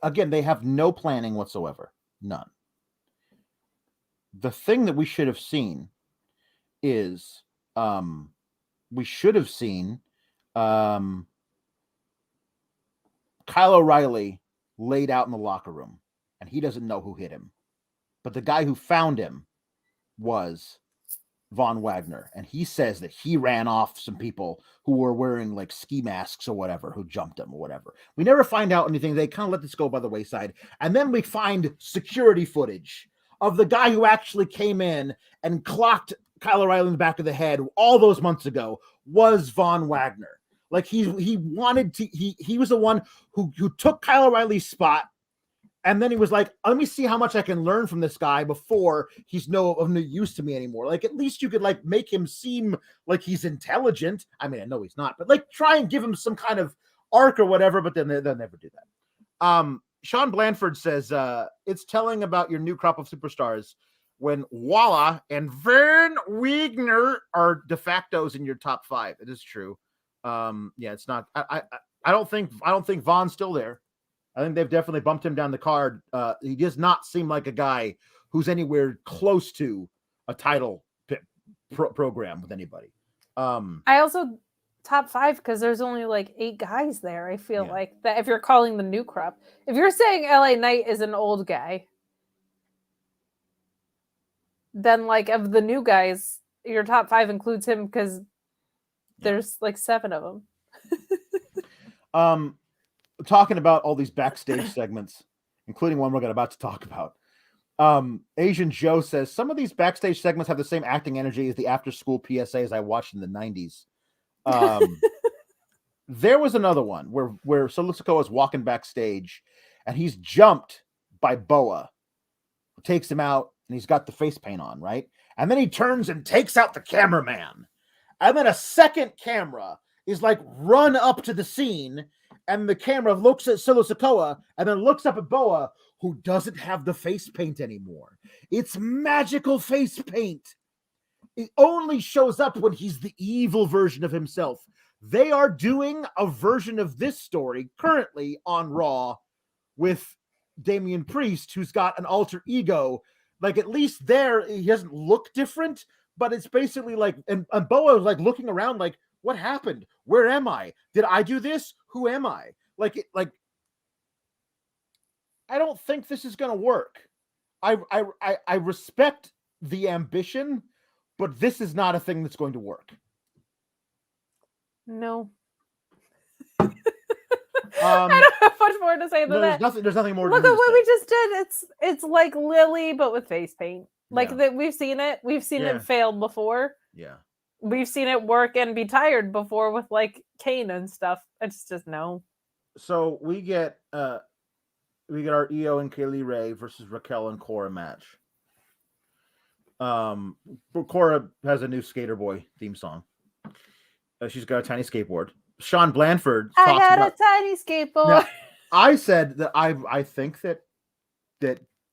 Again, they have no planning whatsoever. None. The thing that we should have seen is we should have seen Kyle O'Reilly laid out in the locker room, and he doesn't know who hit him. But the guy who found him was Von Wagner, and he says that he ran off some people who were wearing like ski masks or whatever, who jumped him or whatever. We never find out anything. They kind of let this go by the wayside. And then we find security footage of the guy who actually came in and clocked Kyle O'Reilly in the back of the head all those months ago was Von Wagner. Like he was the one who took Kyle O'Reilly's spot. And then he was like, let me see how much I can learn from this guy before he's of no use to me anymore. Like, at least you could like make him seem like he's intelligent. I mean, I know he's not, but like try and give him some kind of arc or whatever, but then they'll never do that. Sean Blanford says, it's telling about your new crop of superstars when Waller and Van Wagner are de factos in your top 5. It is true. Yeah, it's not, I don't think Von's still there. I think they've definitely bumped him down the card. He does not seem like a guy who's anywhere close to a title program with anybody. I also top 5 because there's only like 8 guys there. I feel like that if you're calling the new crop, if you're saying LA Knight is an old guy, then like of the new guys, your top 5 includes him because there's like 7 of them. Talking about all these backstage segments, including one we're about to talk about. Asian Joe says some of these backstage segments have the same acting energy as the after school PSAs I watched in the 90s. There was another one where Solo Sikoa is walking backstage and he's jumped by Boa, who takes him out, and he's got the face paint on, right? And then he turns and takes out the cameraman. And then a second camera is like run up to the scene, and the camera looks at Solo Sikoa and then looks up at Boa, who doesn't have the face paint anymore. It's magical face paint. It only shows up when he's the evil version of himself. They are doing a version of this story currently on Raw with Damian Priest, who's got an alter ego. Like, at least there, he doesn't look different, but it's basically like, and Boa is like looking around like, what happened? Where am I? Did I do this? Who am I? Like, I don't think this is going to work. I respect the ambition, but this is not a thing that's going to work. No. I don't have much more to say than that. There's nothing more. Look at what we just did. It's like Lily, but with face paint. Like that, we've seen it. We've seen it fail before. Yeah. We've seen it work and be tired before with like Kane and stuff. It's just no. So we get our Io and Kaylee Ray versus Raquel and Cora match. Cora has a new Skater Boy theme song. She's got a tiny skateboard. Sean Blanford talks I got about, a tiny skateboard. Now, I said that I think that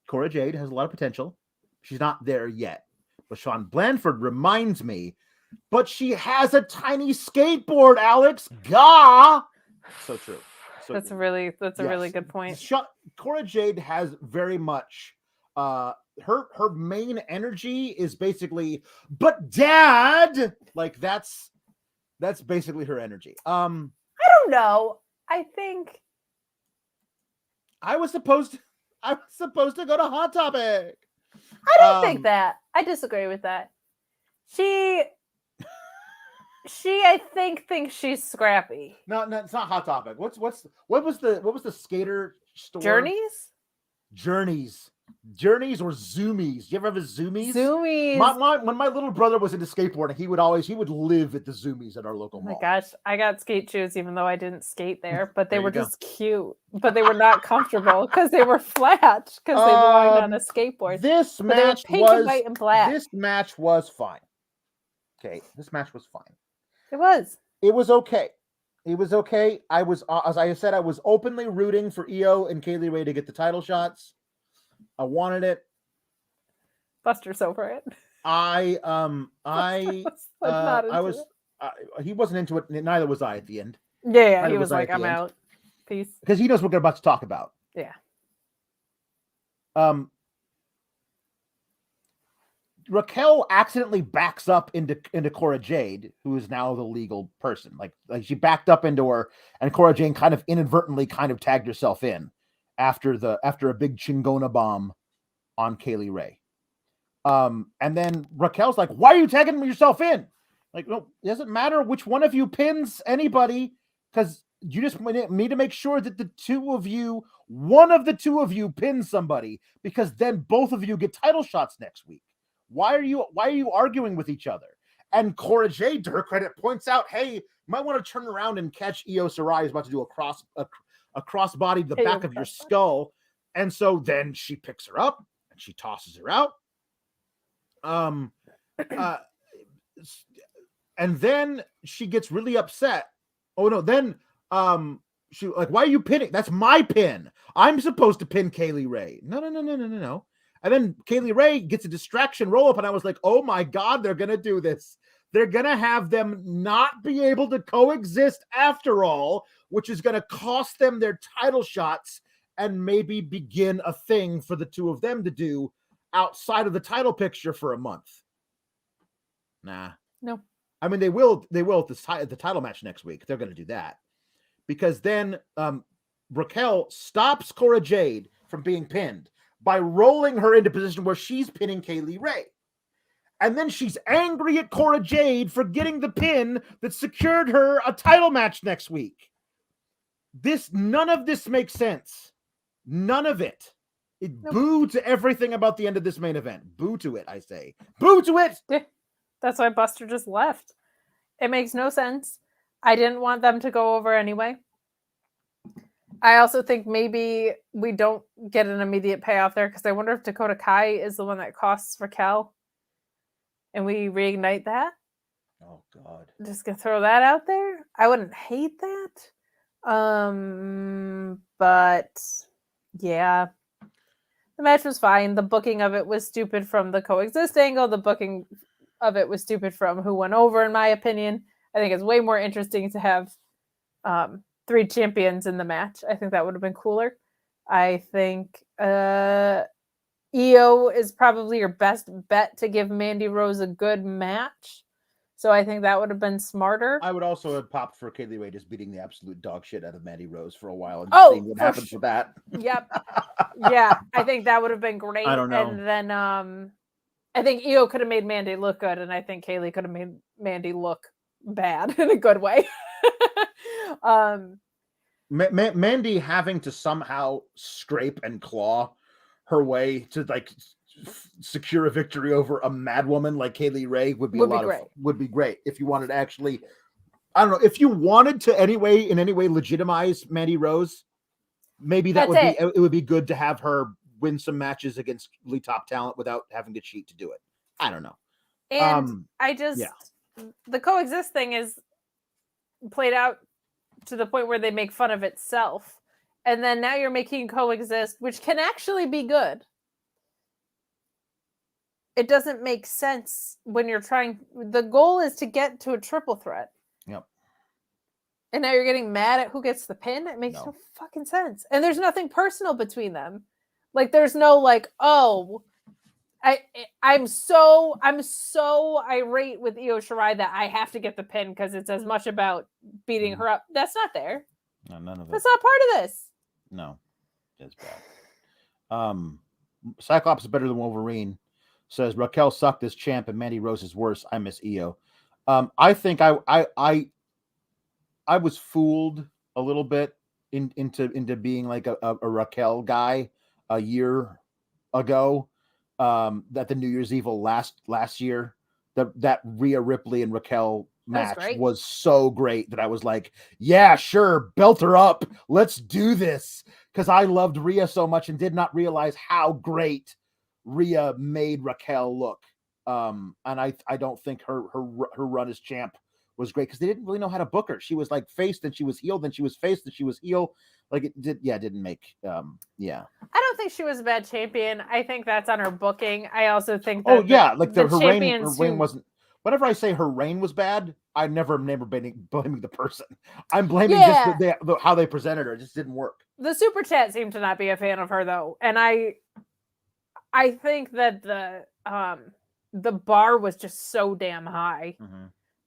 Cora Jade has a lot of potential. She's not there yet. But Sean Blanford reminds me, but she has a tiny skateboard, Alex. Gah! So true. So that's a really good point. Cora Jade has very much her main energy is basically, but Dad, like that's basically her energy. I don't know. I think I was supposed to go to Hot Topic. I don't think that. I disagree with that. She I think thinks she's scrappy. No, it's not Hot Topic. What was the skater store? Journeys or Zoomies. Do you ever have a Zoomies? Zoomies. When my little brother was into skateboarding, he would live at the Zoomies at our local mall. Oh my gosh, I got skate shoes even though I didn't skate there, but they were just cute. But they were not comfortable because they were flat because they belonged on a skateboard. This match pink and white and black. This match was fine. Okay, this match was fine. It was okay. It was okay. I was, as I said, I was openly rooting for Io and Kaylee Ray to get the title shots. I wanted it. Buster's over it. He wasn't into it. Neither was I at the end. Yeah, he was like, I'm out. Peace. Because he knows what we're about to talk about. Yeah. Raquel accidentally backs up into Cora Jade, who is now the legal person. Like she backed up into her, and Cora Jade kind of inadvertently tagged herself in after a big Chingona bomb on Kaylee Ray. And then Raquel's like, why are you tagging yourself in? Like, no, it doesn't matter which one of you pins anybody, because you just need to make sure that one of the two of you pins somebody, because then both of you get title shots next week. Why are you arguing with each other? And Cora Jade, to her credit, points out, hey, you might want to turn around and catch Io Shirai is about to do a crossbody to the back of your skull. And so then she picks her up and she tosses her out. And then she gets really upset. Oh no, then she like, why are you pinning? That's my pin. I'm supposed to pin Kaylee Ray. No. And then Kaylee Ray gets a distraction roll up, and I was like, oh my God, they're gonna do this. They're gonna have them not be able to coexist after all, which is gonna cost them their title shots and maybe begin a thing for the two of them to do outside of the title picture for a month. Nah. No. I mean, they will at the title match next week. They're going to do that, because then Raquel stops Cora Jade from being pinned by rolling her into position where she's pinning Kaylee Ray. And then she's angry at Cora Jade for getting the pin that secured her a title match next week. None of this makes sense. None of it. Boo to everything about the end of this main event. Boo to it, I say. Boo to it! Yeah. That's why Buster just left. It makes no sense. I didn't want them to go over anyway. I also think maybe we don't get an immediate payoff there, because I wonder if Dakota Kai is the one that costs Raquel and we reignite that. Oh, God. Just gonna throw that out there. I wouldn't hate that. But yeah. The match was fine. The booking of it was stupid from the coexist angle. The booking of it was stupid from who went over, in my opinion. I think it's way more interesting to have 3 champions in the match. I think that would have been cooler. I think Io is probably your best bet to give Mandy Rose a good match. So I think that would have been smarter. I would also have popped for Kaylee Ray just beating the absolute dog shit out of Mandy Rose for a while and Oh, seeing what happens with that. Yep. Yeah, I think that would have been great. I don't know. And then I think Io could have made Mandy look good, and I think Kaylee could have made Mandy look bad in a good way. Mandy having to somehow scrape and claw her way to like secure a victory over a mad woman like Kaylee Ray would be great if you wanted to actually, I don't know, if you wanted to in any way legitimize Mandy Rose, maybe it would be good to have her win some matches against really top talent without having to cheat to do it. I don't know. And the coexist thing is played out to the point where they make fun of itself. And then now you're making coexist, which can actually be good. It doesn't make sense when you're the goal is to get to a triple threat. Yep. And now you're getting mad at who gets the pin? It makes no fucking sense. And there's nothing personal between them. Like, there's no like, oh, I'm so irate with Io Shirai that I have to get the pin because it's as much about beating her up. That's not there. No, none of it. That's not part of this. No, it's bad. Cyclops is better than Wolverine. Says Raquel sucked as champ and Mandy Rose is worse. I miss Io. I think I was fooled a little bit into being like a Raquel guy a year ago. That the New Year's Evil last year, that Rhea Ripley and Raquel match was so great that I was like, yeah, sure, belt her up. Let's do this. Because I loved Rhea so much and did not realize how great Rhea made Raquel look. And I don't think her run as champ was great because they didn't really know how to book her. She was like faced and she was healed, then she was faced and she was heel. Like it didn't make I don't think she was a bad champion. I think that's on her booking. I also think that her reign wasn't. Whenever I say her reign was bad, I never blaming the person. I'm blaming just how they presented her. It just didn't work. The super chat seemed to not be a fan of her though, and I think that the bar was just so damn high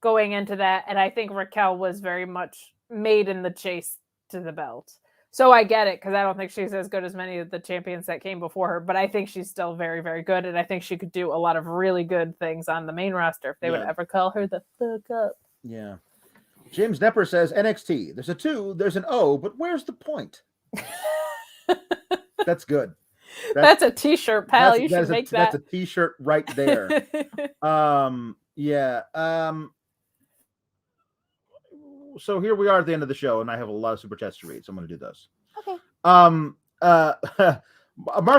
going into that, and I think Raquel was very much made in the chase to the belt. So I get it, because I don't think she's as good as many of the champions that came before her, but I think she's still very, very good, and I think she could do a lot of really good things on the main roster if they would ever call her the fuck up. Yeah. James Nepper says, NXT, there's a 2, there's an O, but where's the point? That's good. That's a t-shirt, pal. You should make that. That's a t-shirt right there. Yeah. So here we are at the end of the show, and I have a lot of super chats to read, so I'm going to do those. Okay. Mark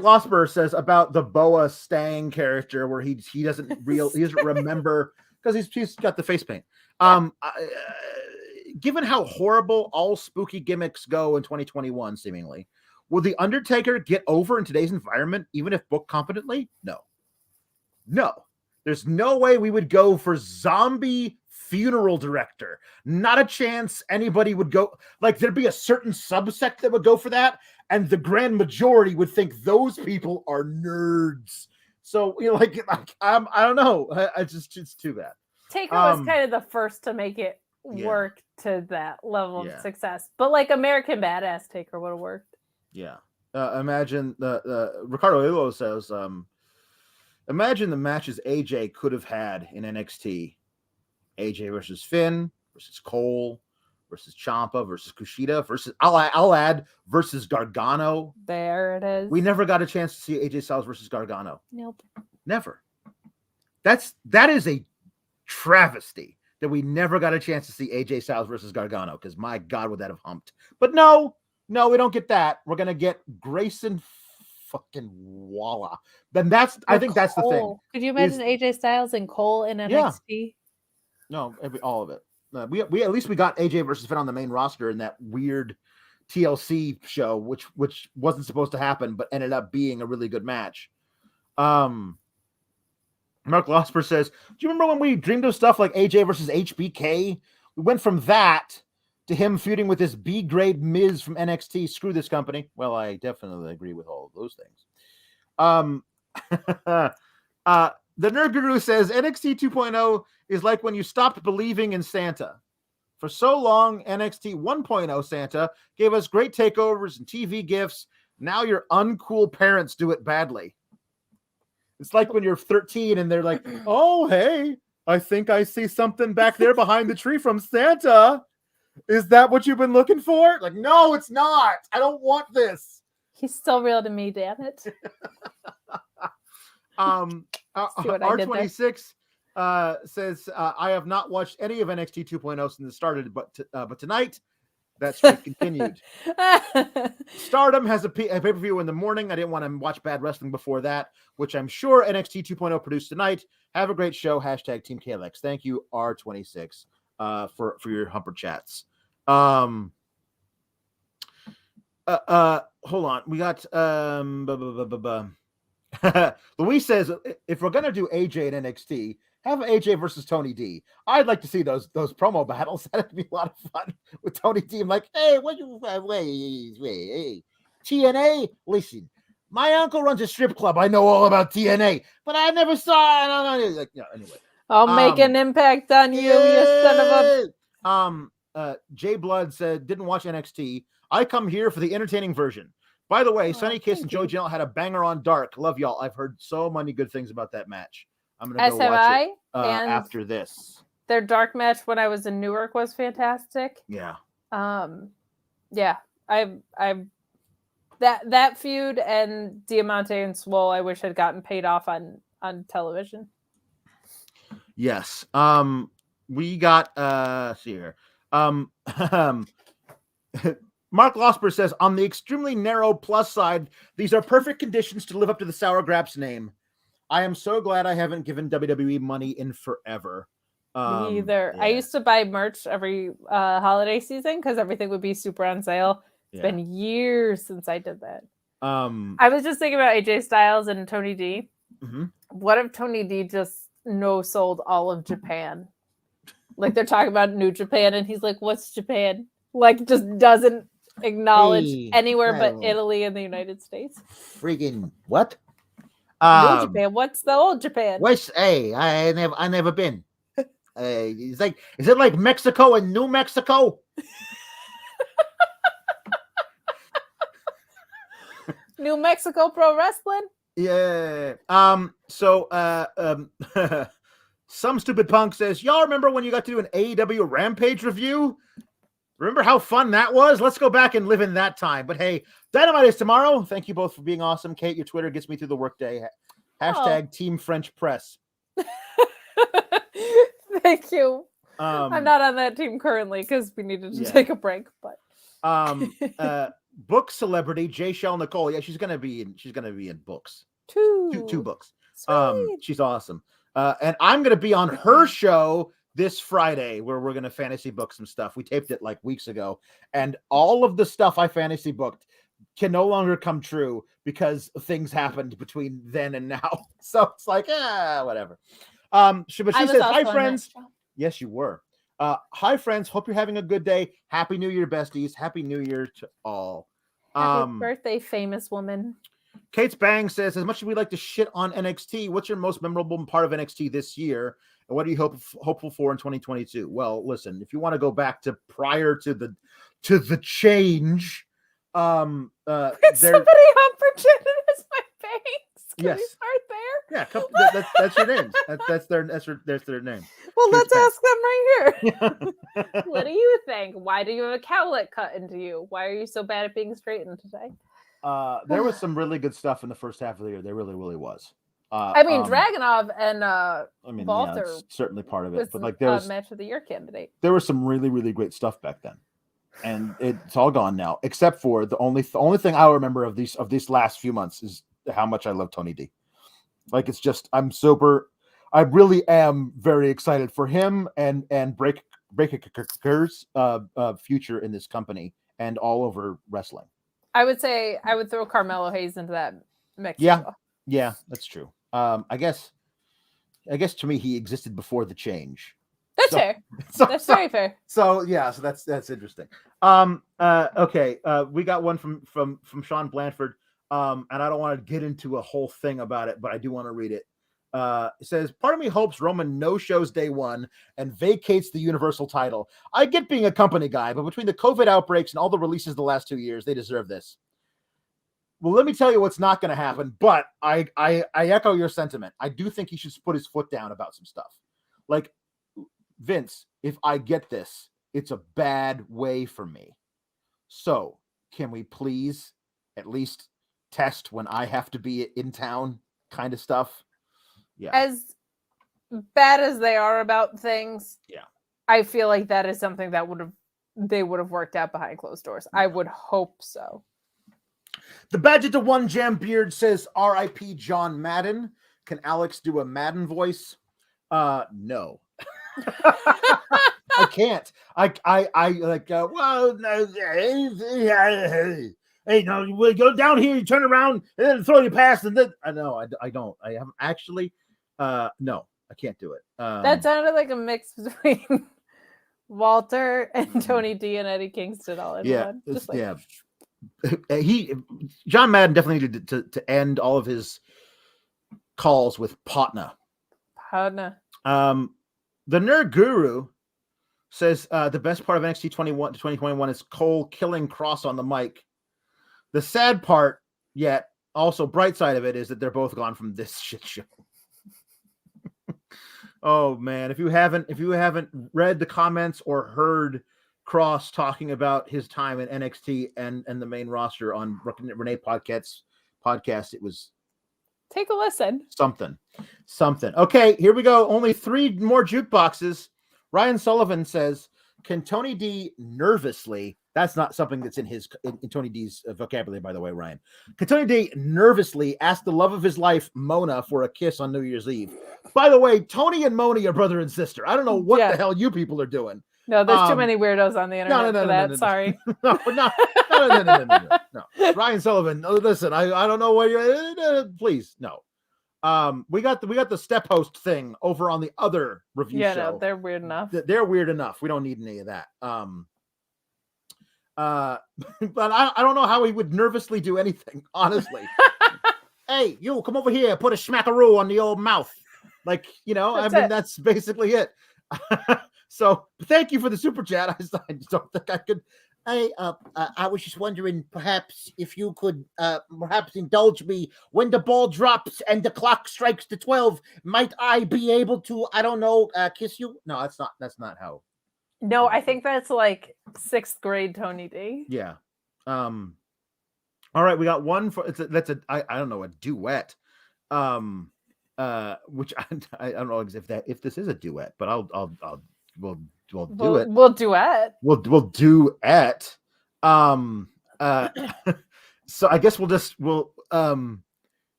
Losper says about the Boa Stang character, where he doesn't remember because he's got the face paint. Given how horrible all spooky gimmicks go in 2021, seemingly, will the Undertaker get over in today's environment, even if booked competently? No. There's no way we would go for zombie funeral director. Not a chance anybody would go. Like, there'd be a certain subsect that would go for that, and the grand majority would think those people are nerds. So, you know, I don't know. It's too bad. Taker was kind of the first to make it work to that level of success. But like American Badass Taker would have worked. Yeah. Imagine Ricardo Illo says, imagine the matches AJ could have had in NXT. AJ versus Finn versus Cole versus Ciampa versus Kushida versus I'll add versus Gargano. There it is. We never got a chance to see AJ Styles versus Gargano. Nope. Never. That is a travesty that we never got a chance to see AJ Styles versus Gargano, because my God, would that have humped. But no, we don't get that. We're gonna get Grayson fucking Waller. Then I think that's the thing. Could you imagine AJ Styles and Cole in NXT? Yeah. No, all of it. We at least we got AJ versus Finn on the main roster in that weird TLC show, which wasn't supposed to happen, but ended up being a really good match. Mark Losper says, do you remember when we dreamed of stuff like AJ versus HBK? We went from that to him feuding with this B-grade Miz from NXT. Screw this company. Well, I definitely agree with all of those things. The Nerd Guru says NXT 2.0 is like when you stopped believing in Santa. For so long, NXT 1.0 Santa gave us great takeovers and TV gifts. Now your uncool parents do it badly. It's like when you're 13 and they're like, oh, hey, I think I see something back there behind the tree from Santa. Is that what you've been looking for? Like, no, it's not. I don't want this. He's still real to me, damn it. R26 says, I have not watched any of NXT 2.0 since it started, but tonight that streak continued. Stardom has a pay-per-view in the morning. I didn't want to watch bad wrestling before that, which I'm sure NXT 2.0 produced tonight. Have a great show. # Team KLX. Thank you, R26, for your humper chats. Hold on. We got Luis says, if we're gonna do AJ in NXT, have AJ versus Tony D. I'd like to see those promo battles. That'd be a lot of fun with Tony D. I'm like, hey, what you wait, TNA? Listen, my uncle runs a strip club. I know all about TNA, but I never saw. I don't know. Like, anyway, I'll make an impact on you, you son of a. Jay Blood said, didn't watch NXT. I come here for the entertaining version. By the way, Sonny Kiss and Joe Janela had a banger on Dark. Love y'all. I've heard so many good things about that match. I'm going to go watch it after this. Their Dark match when I was in Newark was fantastic. Yeah. Yeah. That feud and Diamante and Swole, I wish had gotten paid off on television. Yes. We got see here. Mark Losper says, on the extremely narrow plus side, these are perfect conditions to live up to the Sour Graps name. I am so glad I haven't given WWE money in forever. Me either. Yeah. I used to buy merch every holiday season because everything would be super on sale. It's been years since I did that. I was just thinking about AJ Styles and Tony D. Mm-hmm. What if Tony D just no-sold all of Japan? Like they're talking about New Japan and he's like, what's Japan? Like just doesn't acknowledge anywhere but Italy and the United States. Freaking what? New Japan. What's the old Japan? I never been. Is it like Mexico and New Mexico? New Mexico Pro Wrestling. Yeah. Some stupid punk says, y'all remember when you got to do an AEW Rampage review? Remember how fun that was? Let's go back and live in that time. But hey, Dynamite is tomorrow. Thank you both for being awesome. Kate, your Twitter gets me through the workday. Hashtag Team French Press. Thank you. I'm not on that team currently because we needed to take a break. But book celebrity J. Shell Nicole. Yeah, she's gonna be in books. Two books. Sweet. She's awesome. And I'm gonna be on her show this Friday where we're gonna fantasy book some stuff. We taped it like weeks ago, and all of the stuff I fantasy booked can no longer come true because things happened between then and now. So it's like, whatever. But she said, hi friends. Yes, you were. Hi friends. Hope you're having a good day. Happy New Year, besties. Happy New Year to all. Happy birthday, famous woman. Kate's Bang says, as much as we like to shit on NXT, what's your most memorable part of NXT this year? And what are you hopeful for in 2022? Well, listen, if you want to go back to prior to the change, somebody opportunity is my face. Can we start there? Yeah, that's your name. That's their name. Well, let's ask them right here. What do you think? Why do you have a cowlick cut into you? Why are you so bad at being straightened today? There was some really good stuff in the first half of the year. There really, really was. Dragunov and Walter certainly part of it, was but like there was match of the year candidate. There was some really, really great stuff back then, and it's all gone now. Except for the only thing I remember of these last few months is how much I love Tony D. Like it's just I really am very excited for him and Breaker's future in this company and all over wrestling. I would say I would throw Carmelo Hayes into that mix. Yeah, that's true. I guess to me he existed before the change. That's fair. That's very fair. So that's interesting. Okay. We got one from Sean Blanford. And I don't want to get into a whole thing about it, but I do want to read it. It says, part of me hopes Roman no-shows day one and vacates the Universal title. I get being a company guy, but between the COVID outbreaks and all the releases the last 2 years, they deserve this. Well, let me tell you what's not going to happen, but I echo your sentiment. I do think he should put his foot down about some stuff. Like, Vince, if I get this, it's a bad way for me. So, can we please at least test when I have to be in town kind of stuff? Yeah. As bad as they are about things, yeah, I feel like that is something that they would have worked out behind closed doors. I would hope so. The Badger to One Jam Beard says, R.I.P. John Madden. Can Alex do a Madden voice? No. I can't. I like, well, hey, no, you go down here, you turn around, and then throw your pass, and then I know I don't. I haven't actually. No, I can't do it. That sounded like a mix between Walter and Tony D and Eddie Kingston all in one. Just like... yeah. John Madden definitely needed to end all of his calls with Patna. The Nerd Guru says the best part of NXT 2021 is Cole killing Cross on the mic. The sad part, yet also bright side of it, is that they're both gone from this shit show. Oh man, if you haven't read the comments or heard Cross talking about his time in NXT and the main roster on Renee podcast, it was take a listen. Something. Okay, here we go. Only 3 more jukeboxes. Ryan Sullivan says, can Tony D nervously, that's not something that's in Tony D's vocabulary, by the way, Ryan. Can Tony D nervously ask the love of his life, Mona, for a kiss on New Year's Eve? By the way, Tony and Mona are brother and sister. I don't know what the hell you people are doing. No, there's too many weirdos on the internet for that. No. Sorry. No. Ryan Sullivan, listen, I don't know what you're. Please, no. We got the step host thing over on the other review show. No, they're weird enough. They're weird enough. We don't need any of that. But I don't know how he would nervously do anything, honestly. Hey, you come over here, put a smackaroo on the old mouth. Like, that's basically it. So thank you for the super chat. I just don't think I could. I was just wondering, perhaps if you could, perhaps indulge me when the ball drops and the clock strikes to 12. Might I be able to, I don't know, kiss you? No, that's not how. No, I think that's like 6th grade Tony D. Yeah. All right, we got one for I don't know, a duet. Which I don't know if this is a duet, but we'll do it. We'll duet. We'll duet. So I guess we'll just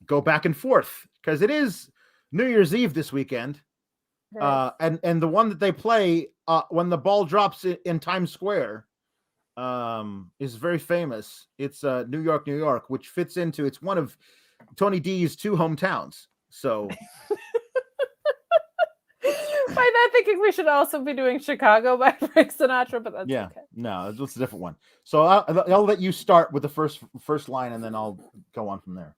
go back and forth because it is New Year's Eve this weekend. And the one that they play when the ball drops in Times Square is very famous. It's New York, New York, which fits into, it's one of Tony D's 2 hometowns. So by that thinking we should also be doing Chicago by Frank Sinatra, but that's okay. No, it's a different one. So I'll let you start with the first line and then I'll go on from there.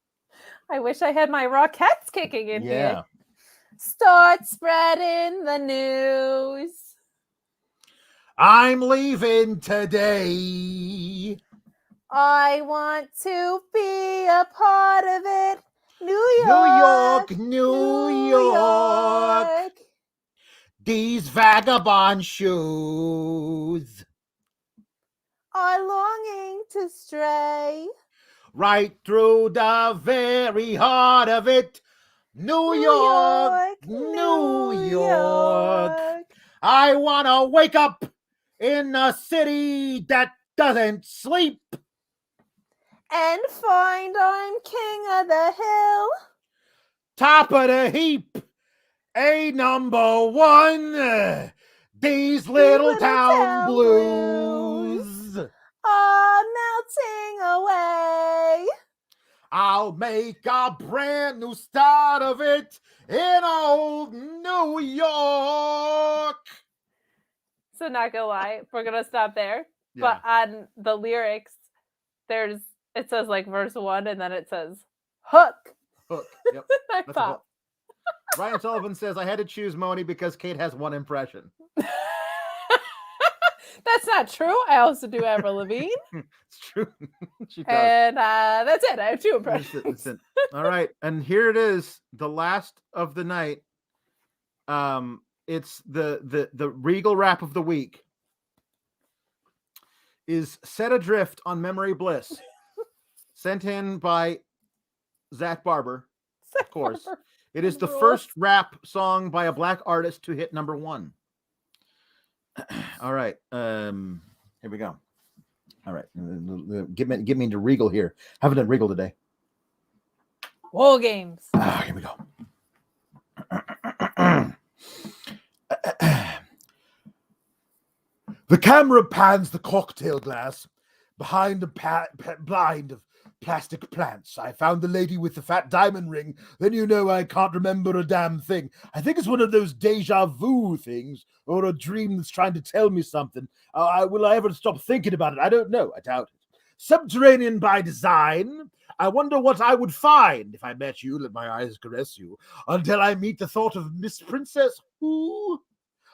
I wish I had my Rockettes kicking in here. Yeah. Start spreading the news. I'm leaving today. I want to be a part of it. New York. These vagabond shoes are longing to stray right through the very heart of it. New York. I want to wake up in a city that doesn't sleep and find I'm king of the hill, top of the heap, a number one. These little town blues are melting away. I'll make a brand new start of it in old New York. So not gonna lie, we're gonna stop there. Yeah. But on the lyrics, it says like verse 1 and then it says hook. Yep. I That's thought. Ryan Sullivan says, I had to choose Moni because Kate has one impression. That's not true. I also do Avril Lavigne. It's true. She does. And that's it. I have 2 impressions. That's it. All right. And here it is, the last of the night. It's the Regal rap of the week is Set Adrift on Memory Bliss. Sent in by Zach Barber, of course. It is the first rap song by a black artist to hit number 1. All right. Here we go. All right. Get me into Regal here. Haven't done Regal today. War games. Here we go. The camera pans the cocktail glass. Behind a blind of plastic plants, I found the lady with the fat diamond ring. Then you know I can't remember a damn thing. I think it's one of those deja vu things, or a dream that's trying to tell me something. Will I ever stop thinking about it? I don't know. I doubt it. Subterranean by design. I wonder what I would find if I met you. Let my eyes caress you until I meet the thought of Miss Princess Who.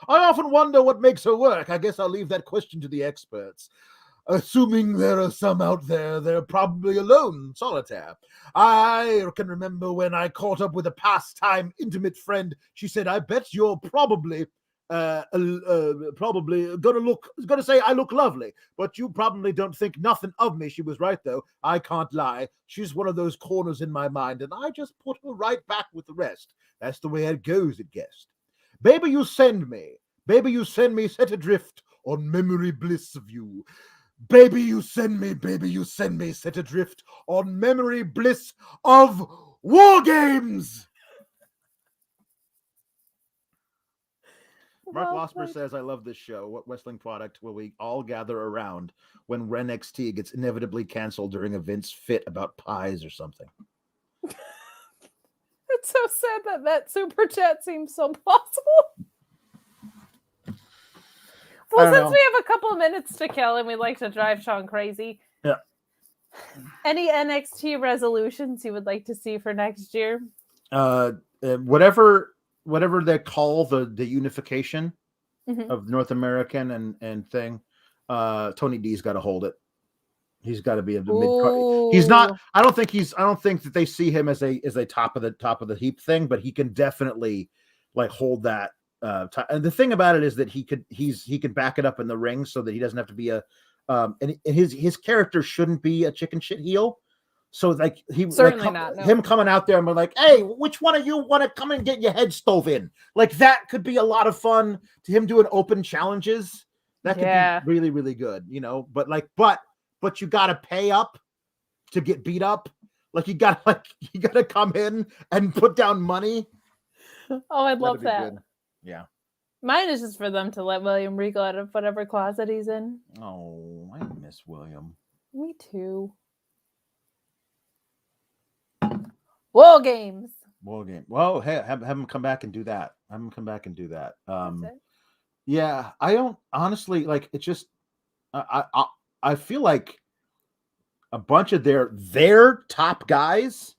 I often wonder what makes her work. I guess I'll leave that question to the experts. Assuming there are some out there, they're probably alone, solitaire. I can remember when I caught up with a pastime intimate friend. She said, I bet you're probably gonna say I look lovely, but you probably don't think nothing of me. She was right, though. I can't lie. She's one of those corners in my mind, and I just put her right back with the rest. That's the way it goes, it guessed. Baby, you send me set adrift on memory bliss of you. Baby, you send me set adrift on memory bliss of war games. Mark Losper says, I love this show. What wrestling product will we all gather around when NXT gets inevitably canceled during a Vince fit about pies or something? It's so sad that super chat seems so plausible. Well, since we have a couple of minutes to kill and we like to drive Sean crazy. Yeah. Any NXT resolutions you would like to see for next year? Whatever they call the unification of North American and thing. Tony D's got to hold it. He's got to be a mid card. He's not. I don't think that they see him as a top of the heap thing, but he can definitely like hold that. And the thing about it is that he can back it up in the ring so that he doesn't have to be and his character shouldn't be a chicken shit heel. So like him coming out there and we're like, hey, which one of you want to come and get your head stove in? Like that could be a lot of fun to him doing open challenges. That could be really, really good, you know. But you gotta pay up to get beat up. Like you gotta come in and put down money. Oh, I'd love that. Good. Yeah. Mine is just for them to let William Regal out of whatever closet he's in. Oh, I miss William. Me too. War games. Well, hey, have him come back and do that. Yeah, I don't honestly like. It's just I feel like a bunch of their top guys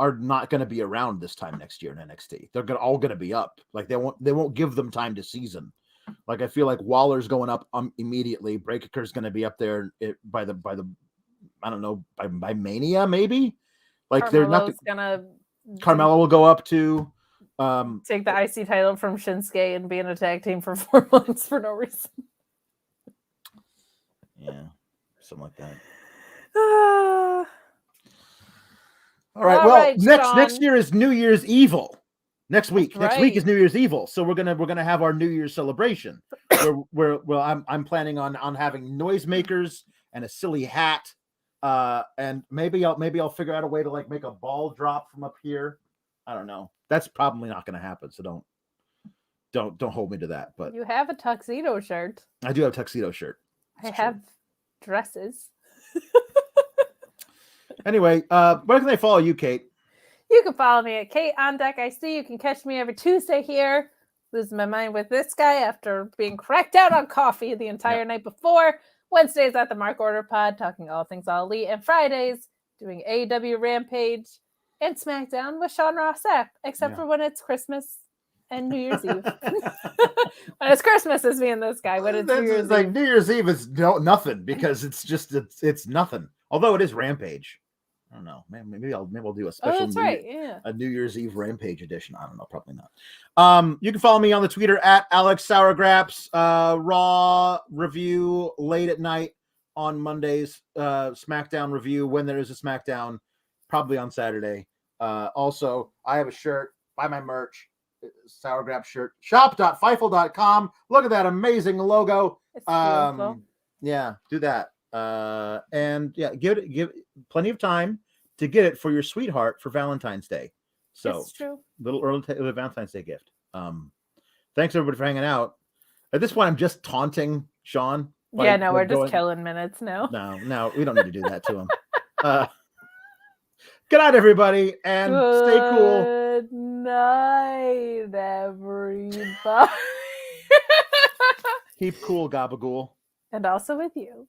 are not going to be around this time next year in NXT. They're all going to be up. Like they won't give them time to season. Like I feel like Waller's going up immediately. Breaker's going to be up there by I don't know, by Mania maybe. Like Carmelo's gonna. Carmelo will go up to take the IC title from Shinsuke and be in a tag team for 4 months for no reason. Yeah, something like that. All right. Next year is New Year's Evil. Next week is New Year's Evil. So we're gonna have our New Year's celebration. I'm planning on having noisemakers and a silly hat. And maybe I'll figure out a way to like make a ball drop from up here. I don't know. That's probably not going to happen. So don't hold me to that. But you have a tuxedo shirt. I do have a tuxedo shirt. I have dresses. Anyway, where can they follow you, Kate? You can follow me at Kate on Deck IC. You can catch me every Tuesday here. Losing my mind with this guy after being cracked out on coffee the entire night before. Wednesdays at the Mark Order Pod, talking all things All Elite, and Fridays doing AEW Rampage and SmackDown with Sean Ross Sapp, except for when it's Christmas and New Year's Eve. When it's Christmas, it's me and this guy. When it's New Year's Eve. New Year's Eve is nothing because it's nothing. Although it is Rampage. I don't know. Maybe I'll do a special a New Year's Eve Rampage edition. I don't know, probably not. You can follow me on the Twitter at Alex Sourgraps. Raw review late at night on Mondays. SmackDown review when there is a SmackDown, probably on Saturday. Also, I have a shirt. Buy my merch. Sourgraps shirt. Shop.fightful.com. Look at that amazing logo. It's beautiful. Yeah, do that. And give plenty of time to get it for your sweetheart for Valentine's Day. So it's true. Little early Valentine's Day gift. Thanks everybody for hanging out. At this point, I'm just taunting Sean. We're just killing minutes now. No, we don't need to do that to him. Good night, everybody, and stay cool. Good night, everybody. Keep cool, Gabagool. And also with you.